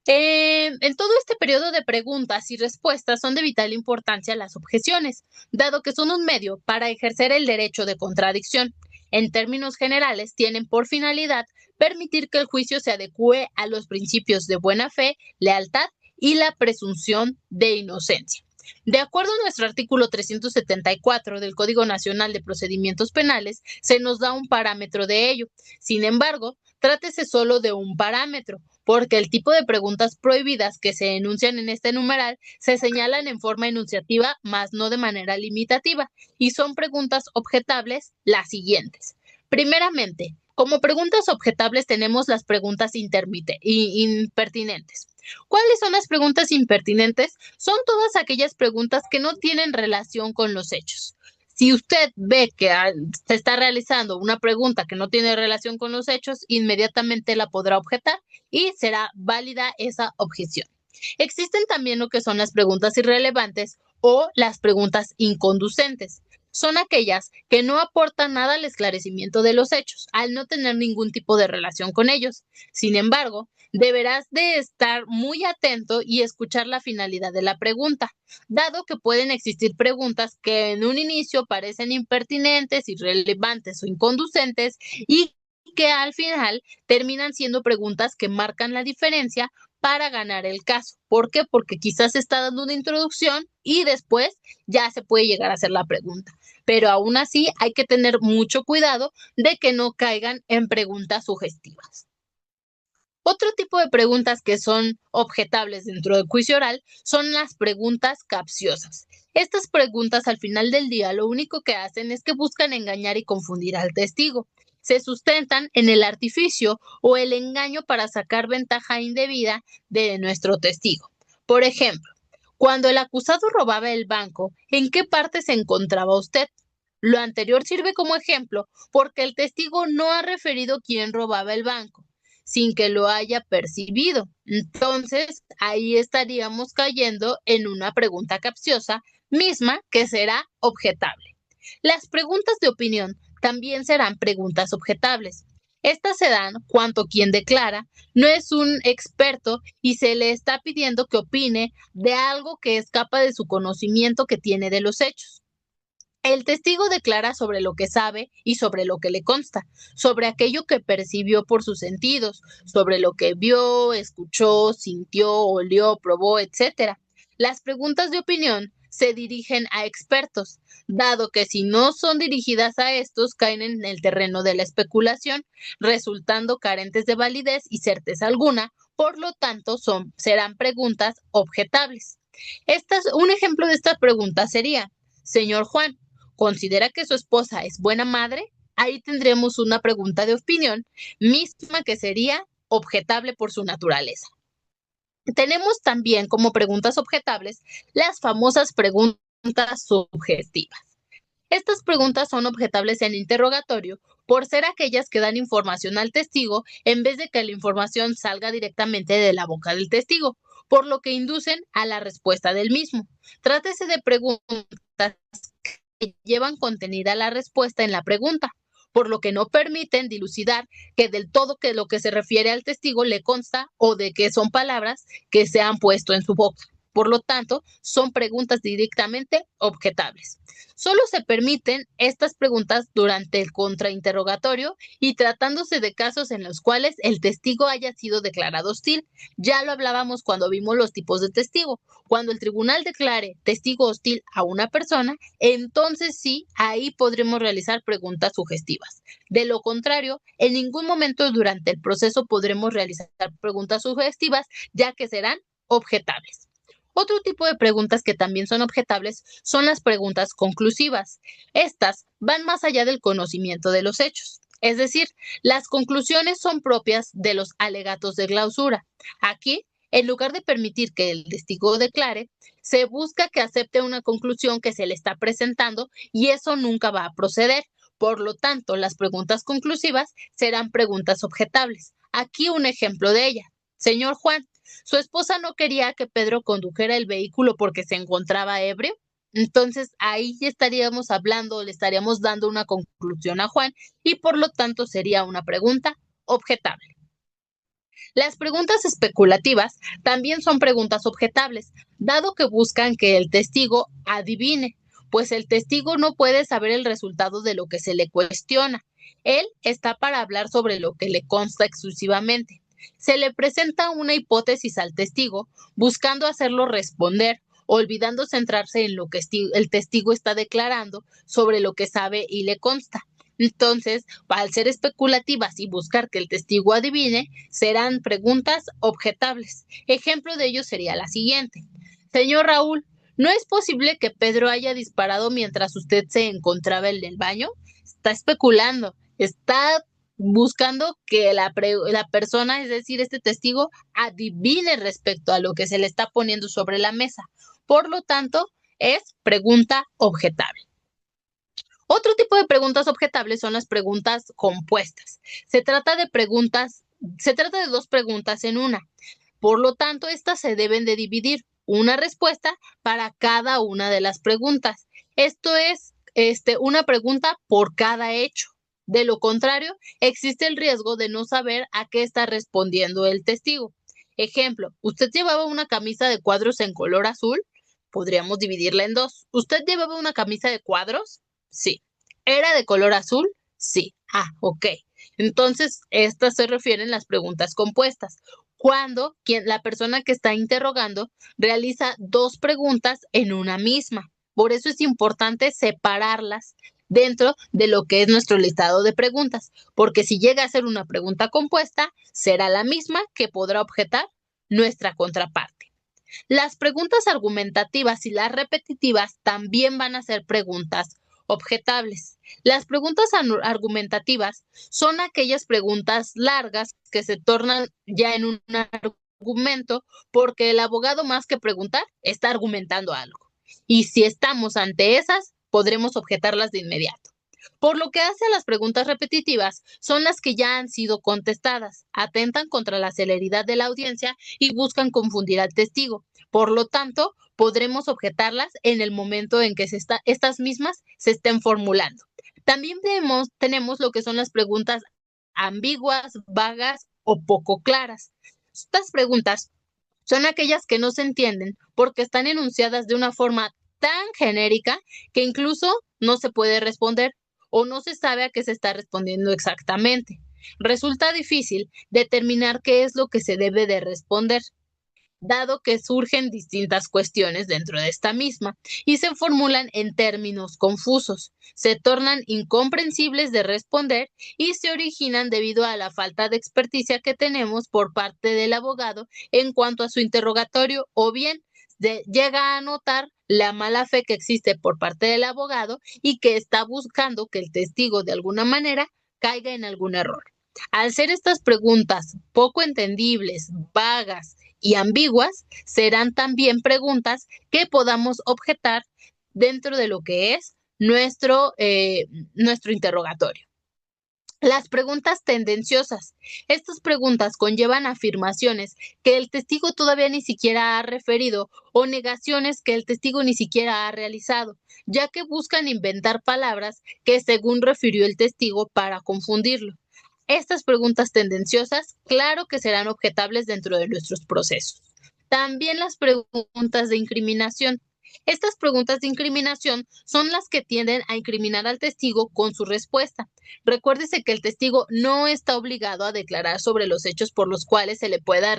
En todo este periodo de preguntas y respuestas son de vital importancia las objeciones, dado que son un medio para ejercer el derecho de contradicción. En términos generales, tienen por finalidad permitir que el juicio se adecúe a los principios de buena fe, lealtad y la presunción de inocencia. De acuerdo a nuestro artículo 374 del Código Nacional de Procedimientos Penales, se nos da un parámetro de ello. Sin embargo, trátese solo de un parámetro, porque el tipo de preguntas prohibidas que se enuncian en este numeral se señalan en forma enunciativa, mas no de manera limitativa, y son preguntas objetables las siguientes. Primeramente, como preguntas objetables tenemos las preguntas impertinentes. ¿Cuáles son las preguntas impertinentes? Son todas aquellas preguntas que no tienen relación con los hechos. Si usted ve que se está realizando una pregunta que no tiene relación con los hechos, inmediatamente la podrá objetar y será válida esa objeción. Existen también lo que son las preguntas irrelevantes o las preguntas inconducentes. Son aquellas que no aportan nada al esclarecimiento de los hechos, al no tener ningún tipo de relación con ellos. Sin embargo, deberás de estar muy atento y escuchar la finalidad de la pregunta, dado que pueden existir preguntas que en un inicio parecen impertinentes, irrelevantes o inconducentes y que al final terminan siendo preguntas que marcan la diferencia para ganar el caso. ¿Por qué? Porque quizás se está dando una introducción y después ya se puede llegar a hacer la pregunta. Pero aún así hay que tener mucho cuidado de que no caigan en preguntas sugestivas. Otro tipo de preguntas que son objetables dentro del juicio oral son las preguntas capciosas. Estas preguntas al final del día lo único que hacen es que buscan engañar y confundir al testigo. Se sustentan en el artificio o el engaño para sacar ventaja indebida de nuestro testigo. Por ejemplo, cuando el acusado robaba el banco, ¿en qué parte se encontraba usted? Lo anterior sirve como ejemplo porque el testigo no ha referido quién robaba el banco sin que lo haya percibido. Entonces, ahí estaríamos cayendo en una pregunta capciosa misma que será objetable. Las preguntas de opinión también serán preguntas objetables. Estas se dan cuando quien declara no es un experto y se le está pidiendo que opine de algo que escapa de su conocimiento que tiene de los hechos. El testigo declara sobre lo que sabe y sobre lo que le consta, sobre aquello que percibió por sus sentidos, sobre lo que vio, escuchó, sintió, olió, probó, etc. Las preguntas de opinión se dirigen a expertos, dado que si no son dirigidas a estos, caen en el terreno de la especulación, resultando carentes de validez y certeza alguna, por lo tanto serán preguntas objetables. Un ejemplo de esta pregunta sería: señor Juan, ¿considera que su esposa es buena madre? Ahí tendremos una pregunta de opinión misma que sería objetable por su naturaleza. Tenemos también como preguntas objetables las famosas preguntas subjetivas. Estas preguntas son objetables en interrogatorio por ser aquellas que dan información al testigo en vez de que la información salga directamente de la boca del testigo, por lo que inducen a la respuesta del mismo. Trátese de preguntas que llevan contenida la respuesta en la pregunta, por lo que no permiten dilucidar que del todo que lo que se refiere al testigo le consta o de que son palabras que se han puesto en su boca. Por lo tanto, son preguntas directamente objetables. Solo se permiten estas preguntas durante el contrainterrogatorio y tratándose de casos en los cuales el testigo haya sido declarado hostil. Ya lo hablábamos cuando vimos los tipos de testigo. Cuando el tribunal declare testigo hostil a una persona, entonces sí, ahí podremos realizar preguntas sugestivas. De lo contrario, en ningún momento durante el proceso podremos realizar preguntas sugestivas, ya que serán objetables. Otro tipo de preguntas que también son objetables son las preguntas conclusivas. Estas van más allá del conocimiento de los hechos. Es decir, las conclusiones son propias de los alegatos de clausura. Aquí, en lugar de permitir que el testigo declare, se busca que acepte una conclusión que se le está presentando y eso nunca va a proceder. Por lo tanto, las preguntas conclusivas serán preguntas objetables. Aquí un ejemplo de ella. Señor Juan, su esposa no quería que Pedro condujera el vehículo porque se encontraba ebrio. Entonces ahí ya estaríamos hablando, le estaríamos dando una conclusión a Juan y por lo tanto sería una pregunta objetable. Las preguntas especulativas también son preguntas objetables, dado que buscan que el testigo adivine, pues el testigo no puede saber el resultado de lo que se le cuestiona. Él está para hablar sobre lo que le consta exclusivamente. Se le presenta una hipótesis al testigo, buscando hacerlo responder, olvidando centrarse en lo que el testigo está declarando sobre lo que sabe y le consta. Entonces, al ser especulativas y buscar que el testigo adivine, serán preguntas objetables. Ejemplo de ello sería la siguiente. Señor Raúl, ¿no es posible que Pedro haya disparado mientras usted se encontraba en el baño? Está especulando, está buscando que la persona, es decir, este testigo, adivine respecto a lo que se le está poniendo sobre la mesa. Por lo tanto, es pregunta objetable. Otro tipo de preguntas objetables son las preguntas compuestas. Se trata de dos preguntas en una. Por lo tanto, estas se deben de dividir una respuesta para cada una de las preguntas. Esto es una pregunta por cada hecho. De lo contrario, existe el riesgo de no saber a qué está respondiendo el testigo. Ejemplo, ¿usted llevaba una camisa de cuadros en color azul? Podríamos dividirla en dos. ¿Usted llevaba una camisa de cuadros? Sí. ¿Era de color azul? Sí. Ah, ok. Entonces, estas se refieren a las preguntas compuestas. Cuando la persona que está interrogando realiza dos preguntas en una misma. Por eso es importante separarlas dentro de lo que es nuestro listado de preguntas, porque si llega a ser una pregunta compuesta, será la misma que podrá objetar nuestra contraparte. Las preguntas argumentativas y las repetitivas también van a ser preguntas objetables. Las preguntas argumentativas son aquellas preguntas largas que se tornan ya en un argumento porque el abogado más que preguntar está argumentando algo. Y si estamos ante esas, podremos objetarlas de inmediato. Por lo que hace a las preguntas repetitivas, son las que ya han sido contestadas, atentan contra la celeridad de la audiencia y buscan confundir al testigo. Por lo tanto, podremos objetarlas en el momento en que estas mismas se estén formulando. También tenemos lo que son las preguntas ambiguas, vagas o poco claras. Estas preguntas son aquellas que no se entienden porque están enunciadas de una forma tan genérica que incluso no se puede responder o no se sabe a qué se está respondiendo exactamente. Resulta difícil determinar qué es lo que se debe de responder, dado que surgen distintas cuestiones dentro de esta misma y se formulan en términos confusos, se tornan incomprensibles de responder y se originan debido a la falta de experticia que tenemos por parte del abogado en cuanto a su interrogatorio o bien llega a notar la mala fe que existe por parte del abogado y que está buscando que el testigo de alguna manera caiga en algún error. Al ser estas preguntas poco entendibles, vagas y ambiguas, serán también preguntas que podamos objetar dentro de lo que es nuestro interrogatorio. Las preguntas tendenciosas. Estas preguntas conllevan afirmaciones que el testigo todavía ni siquiera ha referido o negaciones que el testigo ni siquiera ha realizado, ya que buscan inventar palabras que según refirió el testigo para confundirlo. Estas preguntas tendenciosas, claro que serán objetables dentro de nuestros procesos. También las preguntas de incriminación. Estas preguntas de incriminación son las que tienden a incriminar al testigo con su respuesta. Recuérdese que el testigo no está obligado a declarar sobre los hechos por los cuales se le pueda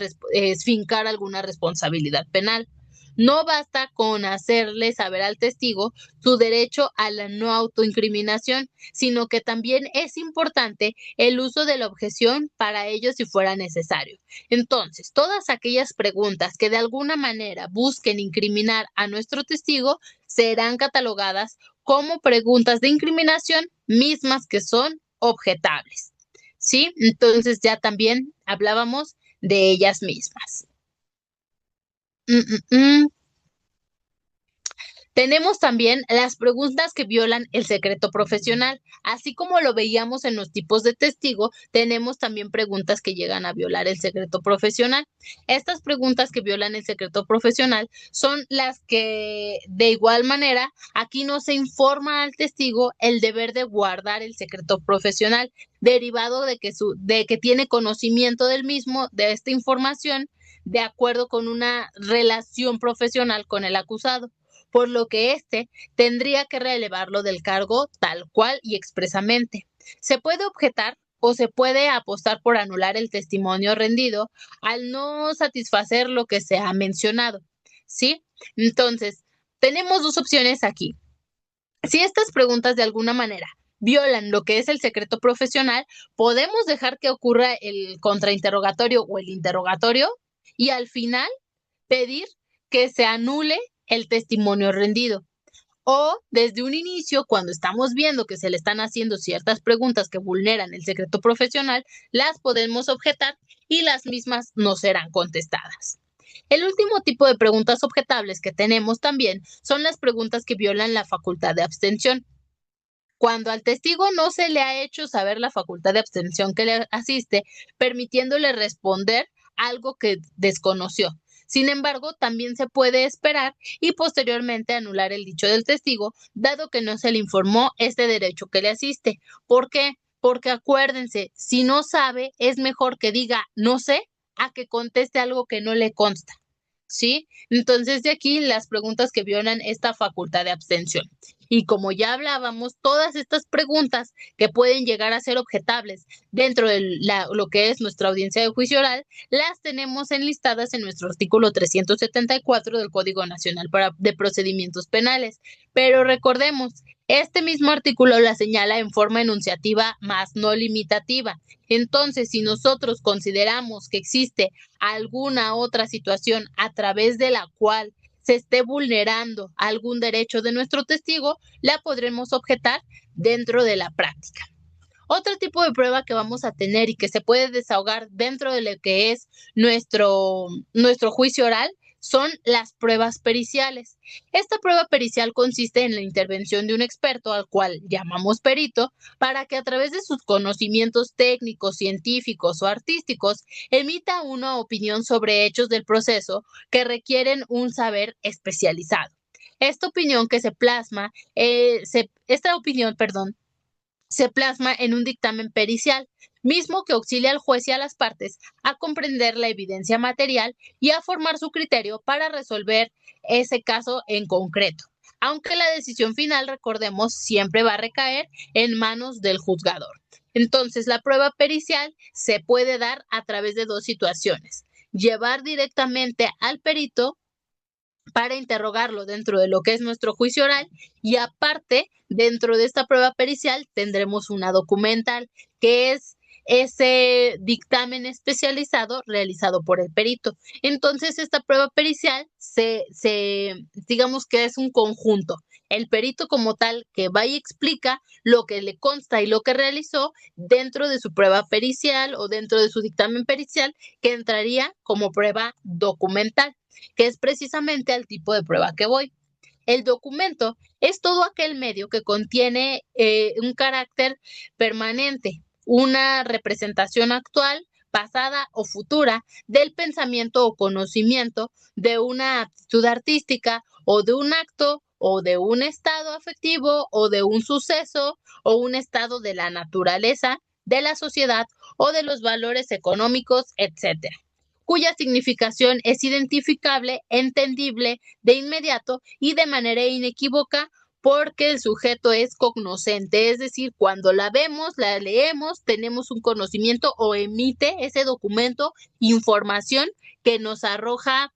fincar alguna responsabilidad penal. No basta con hacerle saber al testigo su derecho a la no autoincriminación, sino que también es importante el uso de la objeción para ello si fuera necesario. Entonces, todas aquellas preguntas que de alguna manera busquen incriminar a nuestro testigo serán catalogadas como preguntas de incriminación mismas que son objetables. ¿Sí? Entonces ya también hablábamos de ellas mismas. Tenemos también las preguntas que violan el secreto profesional. Así como lo veíamos en los tipos de testigo, tenemos también preguntas que llegan a violar el secreto profesional. Estas preguntas que violan el secreto profesional son las que, de igual manera, aquí no se informa al testigo el deber de guardar el secreto profesional, derivado de que tiene conocimiento del mismo, de esta información, de acuerdo con una relación profesional con el acusado, por lo que éste tendría que relevarlo del cargo tal cual y expresamente. Se puede objetar o se puede apostar por anular el testimonio rendido al no satisfacer lo que se ha mencionado, ¿sí? Entonces, tenemos dos opciones aquí. Si estas preguntas de alguna manera violan lo que es el secreto profesional, podemos dejar que ocurra el contrainterrogatorio o el interrogatorio y al final pedir que se anule el testimonio rendido. O desde un inicio, cuando estamos viendo que se le están haciendo ciertas preguntas que vulneran el secreto profesional, las podemos objetar y las mismas no serán contestadas. El último tipo de preguntas objetables que tenemos también son las preguntas que violan la facultad de abstención. Cuando al testigo no se le ha hecho saber la facultad de abstención que le asiste, permitiéndole responder algo que desconoció. Sin embargo, también se puede esperar y posteriormente anular el dicho del testigo, dado que no se le informó este derecho que le asiste. ¿Por qué? Porque acuérdense, si no sabe, es mejor que diga no sé a que conteste algo que no le consta. ¿Sí? Entonces, de aquí las preguntas que violan esta facultad de abstención. Y como ya hablábamos, todas estas preguntas que pueden llegar a ser objetables dentro de lo que es nuestra audiencia de juicio oral, las tenemos enlistadas en nuestro artículo 374 del Código Nacional de Procedimientos Penales. Pero recordemos, este mismo artículo la señala en forma enunciativa más no limitativa. Entonces, si nosotros consideramos que existe alguna otra situación a través de la cual se esté vulnerando algún derecho de nuestro testigo, la podremos objetar dentro de la práctica. Otro tipo de prueba que vamos a tener y que se puede desahogar dentro de lo que es nuestro juicio oral son las pruebas periciales. Esta prueba pericial consiste en la intervención de un experto al cual llamamos perito para que a través de sus conocimientos técnicos, científicos o artísticos emita una opinión sobre hechos del proceso que requieren un saber especializado. Esta opinión que se plasma, se plasma en un dictamen pericial, mismo que auxilia al juez y a las partes a comprender la evidencia material y a formar su criterio para resolver ese caso en concreto. Aunque la decisión final, recordemos, siempre va a recaer en manos del juzgador. Entonces, la prueba pericial se puede dar a través de dos situaciones: llevar directamente al perito para interrogarlo dentro de lo que es nuestro juicio oral, y aparte, dentro de esta prueba pericial tendremos una documental, que es ese dictamen especializado realizado por el perito. Entonces, esta prueba pericial digamos que es un conjunto. El perito como tal que va y explica lo que le consta y lo que realizó dentro de su prueba pericial o dentro de su dictamen pericial, que entraría como prueba documental, que es precisamente al tipo de prueba que voy. El documento es todo aquel medio que contiene un carácter permanente, una representación actual, pasada o futura del pensamiento o conocimiento, de una actitud artística o de un acto o de un estado afectivo o de un suceso o un estado de la naturaleza, de la sociedad o de los valores económicos, etcétera, cuya significación es identificable, entendible de inmediato y de manera inequívoca porque el sujeto es cognoscente, es decir, cuando la vemos, la leemos, tenemos un conocimiento o emite ese documento información que nos arroja,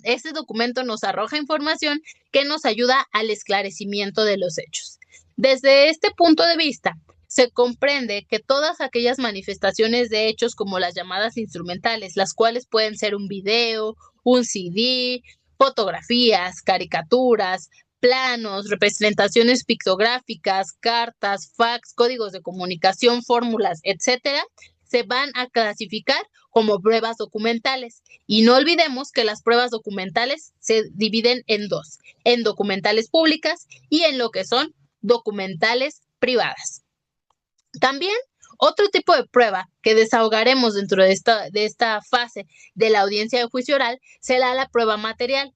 ese documento nos arroja información que nos ayuda al esclarecimiento de los hechos. Desde este punto de vista, se comprende que todas aquellas manifestaciones de hechos como las llamadas instrumentales, las cuales pueden ser un video, un CD, fotografías, caricaturas, planos, representaciones pictográficas, cartas, fax, códigos de comunicación, fórmulas, etcétera, se van a clasificar como pruebas documentales. Y no olvidemos que las pruebas documentales se dividen en dos, en documentales públicas y en lo que son documentales privadas. También otro tipo de prueba que desahogaremos dentro de esta fase de la audiencia de juicio oral será la prueba material.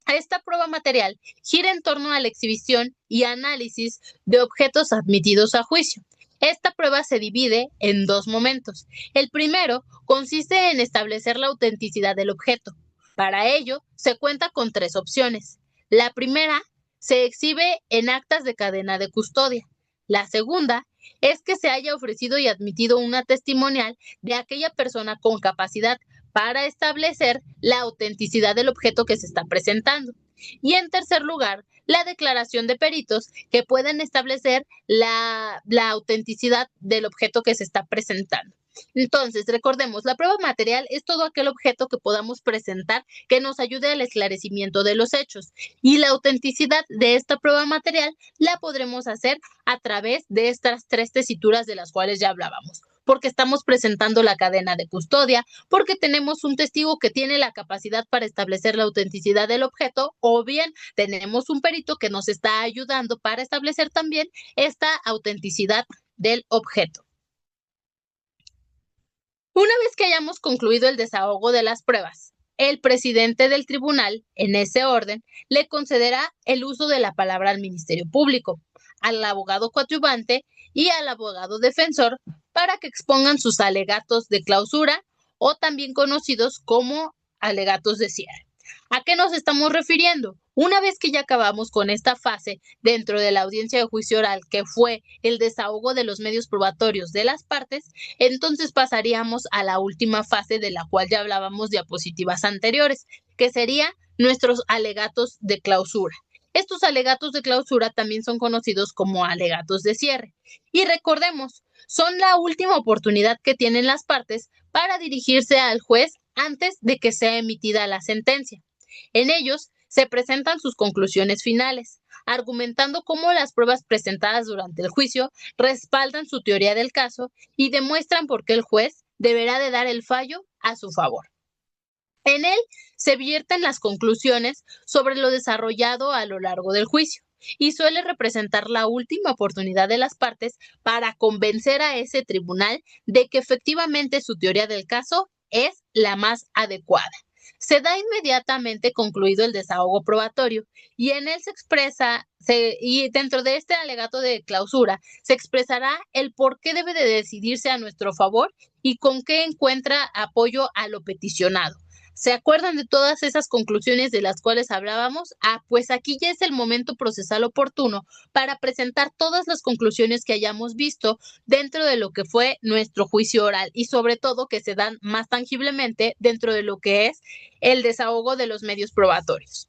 Esta prueba material gira en torno a la exhibición y análisis de objetos admitidos a juicio. Esta prueba se divide en dos momentos. El primero consiste en establecer la autenticidad del objeto. Para ello, se cuenta con tres opciones. La primera se exhibe en actas de cadena de custodia. La segunda es que se haya ofrecido y admitido una testimonial de aquella persona con capacidad para establecer la autenticidad del objeto que se está presentando. Y en tercer lugar, la declaración de peritos que pueden establecer la autenticidad del objeto que se está presentando. Entonces, recordemos, la prueba material es todo aquel objeto que podamos presentar que nos ayude al esclarecimiento de los hechos. Y la autenticidad de esta prueba material la podremos hacer a través de estas tres tesituras de las cuales ya hablábamos. Porque estamos presentando la cadena de custodia, porque tenemos un testigo que tiene la capacidad para establecer la autenticidad del objeto, o bien tenemos un perito que nos está ayudando para establecer también esta autenticidad del objeto. Una vez que hayamos concluido el desahogo de las pruebas, el presidente del tribunal, en ese orden, le concederá el uso de la palabra al Ministerio Público, al abogado coadyuvante y al abogado defensor para que expongan sus alegatos de clausura o también conocidos como alegatos de cierre. ¿A qué nos estamos refiriendo? Una vez que ya acabamos con esta fase dentro de la audiencia de juicio oral, que fue el desahogo de los medios probatorios de las partes, entonces pasaríamos a la última fase de la cual ya hablábamos diapositivas anteriores, que serían nuestros alegatos de clausura. Estos alegatos de clausura también son conocidos como alegatos de cierre. Y recordemos, son la última oportunidad que tienen las partes para dirigirse al juez antes de que sea emitida la sentencia. En ellos se presentan sus conclusiones finales, argumentando cómo las pruebas presentadas durante el juicio respaldan su teoría del caso y demuestran por qué el juez deberá de dar el fallo a su favor. En él se vierten las conclusiones sobre lo desarrollado a lo largo del juicio y suele representar la última oportunidad de las partes para convencer a ese tribunal de que efectivamente su teoría del caso es la más adecuada. Se da inmediatamente concluido el desahogo probatorio y en él se expresa, y dentro de este alegato de clausura, se expresará el por qué debe de decidirse a nuestro favor y con qué encuentra apoyo a lo peticionado. ¿Se acuerdan de todas esas conclusiones de las cuales hablábamos? Pues aquí ya es el momento procesal oportuno para presentar todas las conclusiones que hayamos visto dentro de lo que fue nuestro juicio oral y sobre todo que se dan más tangiblemente dentro de lo que es el desahogo de los medios probatorios.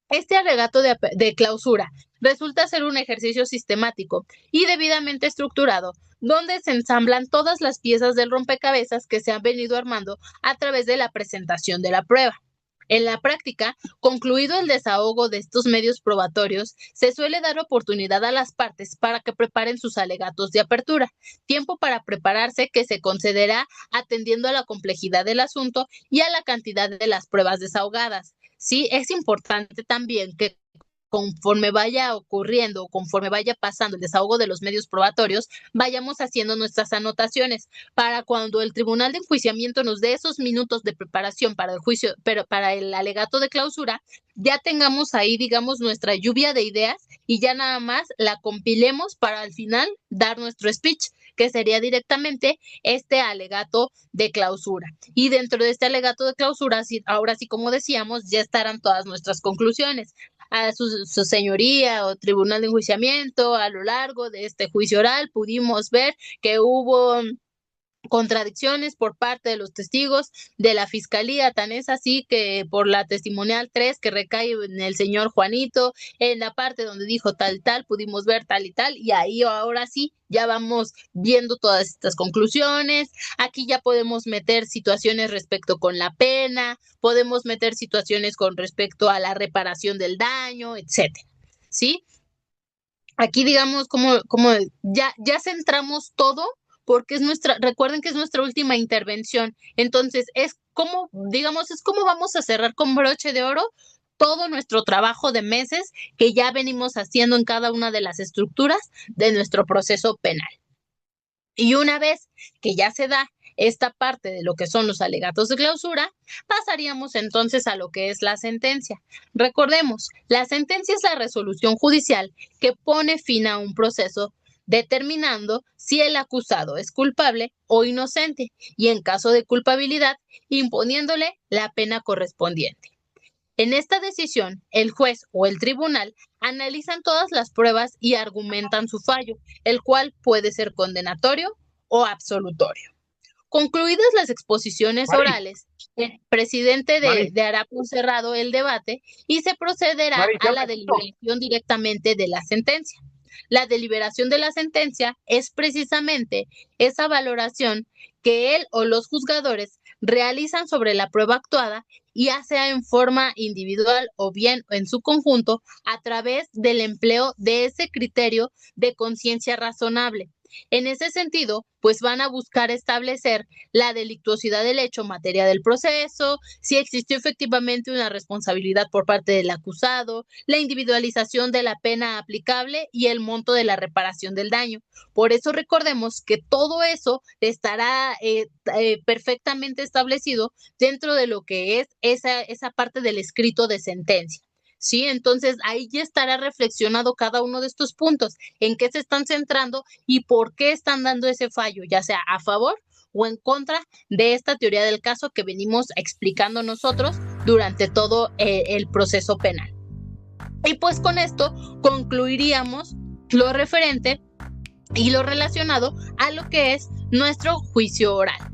Este alegato de clausura resulta ser un ejercicio sistemático y debidamente estructurado, donde se ensamblan todas las piezas del rompecabezas que se han venido armando a través de la presentación de la prueba. En la práctica, concluido el desahogo de estos medios probatorios, se suele dar oportunidad a las partes para que preparen sus alegatos de apertura, tiempo para prepararse que se concederá atendiendo a la complejidad del asunto y a la cantidad de las pruebas desahogadas. Sí, es importante también que conforme vaya ocurriendo, conforme vaya pasando el desahogo de los medios probatorios, vayamos haciendo nuestras anotaciones para cuando el tribunal de enjuiciamiento nos dé esos minutos de preparación para el juicio, pero para el alegato de clausura, ya tengamos ahí, digamos, nuestra lluvia de ideas y ya nada más la compilemos para al final dar nuestro speech, que sería directamente este alegato de clausura. Y dentro de este alegato de clausura, ahora sí, como decíamos, ya estarán todas nuestras conclusiones. A su señoría o tribunal de enjuiciamiento, a lo largo de este juicio oral pudimos ver que hubo contradicciones por parte de los testigos de la fiscalía, tan es así que por la testimonial 3 que recae en el señor Juanito, en la parte donde dijo tal, pudimos ver tal y tal, y ahí ahora sí ya vamos viendo todas estas conclusiones. Aquí ya podemos meter situaciones respecto con la pena, podemos meter situaciones con respecto a la reparación del daño, etcétera, ¿sí? Aquí digamos como ya centramos todo porque recuerden que es nuestra última intervención. Entonces, es como vamos a cerrar con broche de oro todo nuestro trabajo de meses que ya venimos haciendo en cada una de las estructuras de nuestro proceso penal. Y una vez que ya se da esta parte de lo que son los alegatos de clausura, pasaríamos entonces a lo que es la sentencia. Recordemos, la sentencia es la resolución judicial que pone fin a un proceso determinando si el acusado es culpable o inocente y en caso de culpabilidad, imponiéndole la pena correspondiente. En esta decisión, el juez o el tribunal analizan todas las pruebas y argumentan su fallo, el cual puede ser condenatorio o absolutorio. Concluidas las exposiciones orales, el presidente dará por cerrado el debate y se procederá a la deliberación directamente de la sentencia. La deliberación de la sentencia es precisamente esa valoración que él o los juzgadores realizan sobre la prueba actuada, ya sea en forma individual o bien en su conjunto, a través del empleo de ese criterio de conciencia razonable. En ese sentido, pues van a buscar establecer la delictuosidad del hecho en materia del proceso, si existió efectivamente una responsabilidad por parte del acusado, la individualización de la pena aplicable y el monto de la reparación del daño. Por eso recordemos que todo eso estará perfectamente establecido dentro de lo que es esa parte del escrito de sentencia. Sí, entonces ahí ya estará reflexionado cada uno de estos puntos, en qué se están centrando y por qué están dando ese fallo, ya sea a favor o en contra de esta teoría del caso que venimos explicando nosotros durante todo el proceso penal. Y pues con esto concluiríamos lo referente y lo relacionado a lo que es nuestro juicio oral.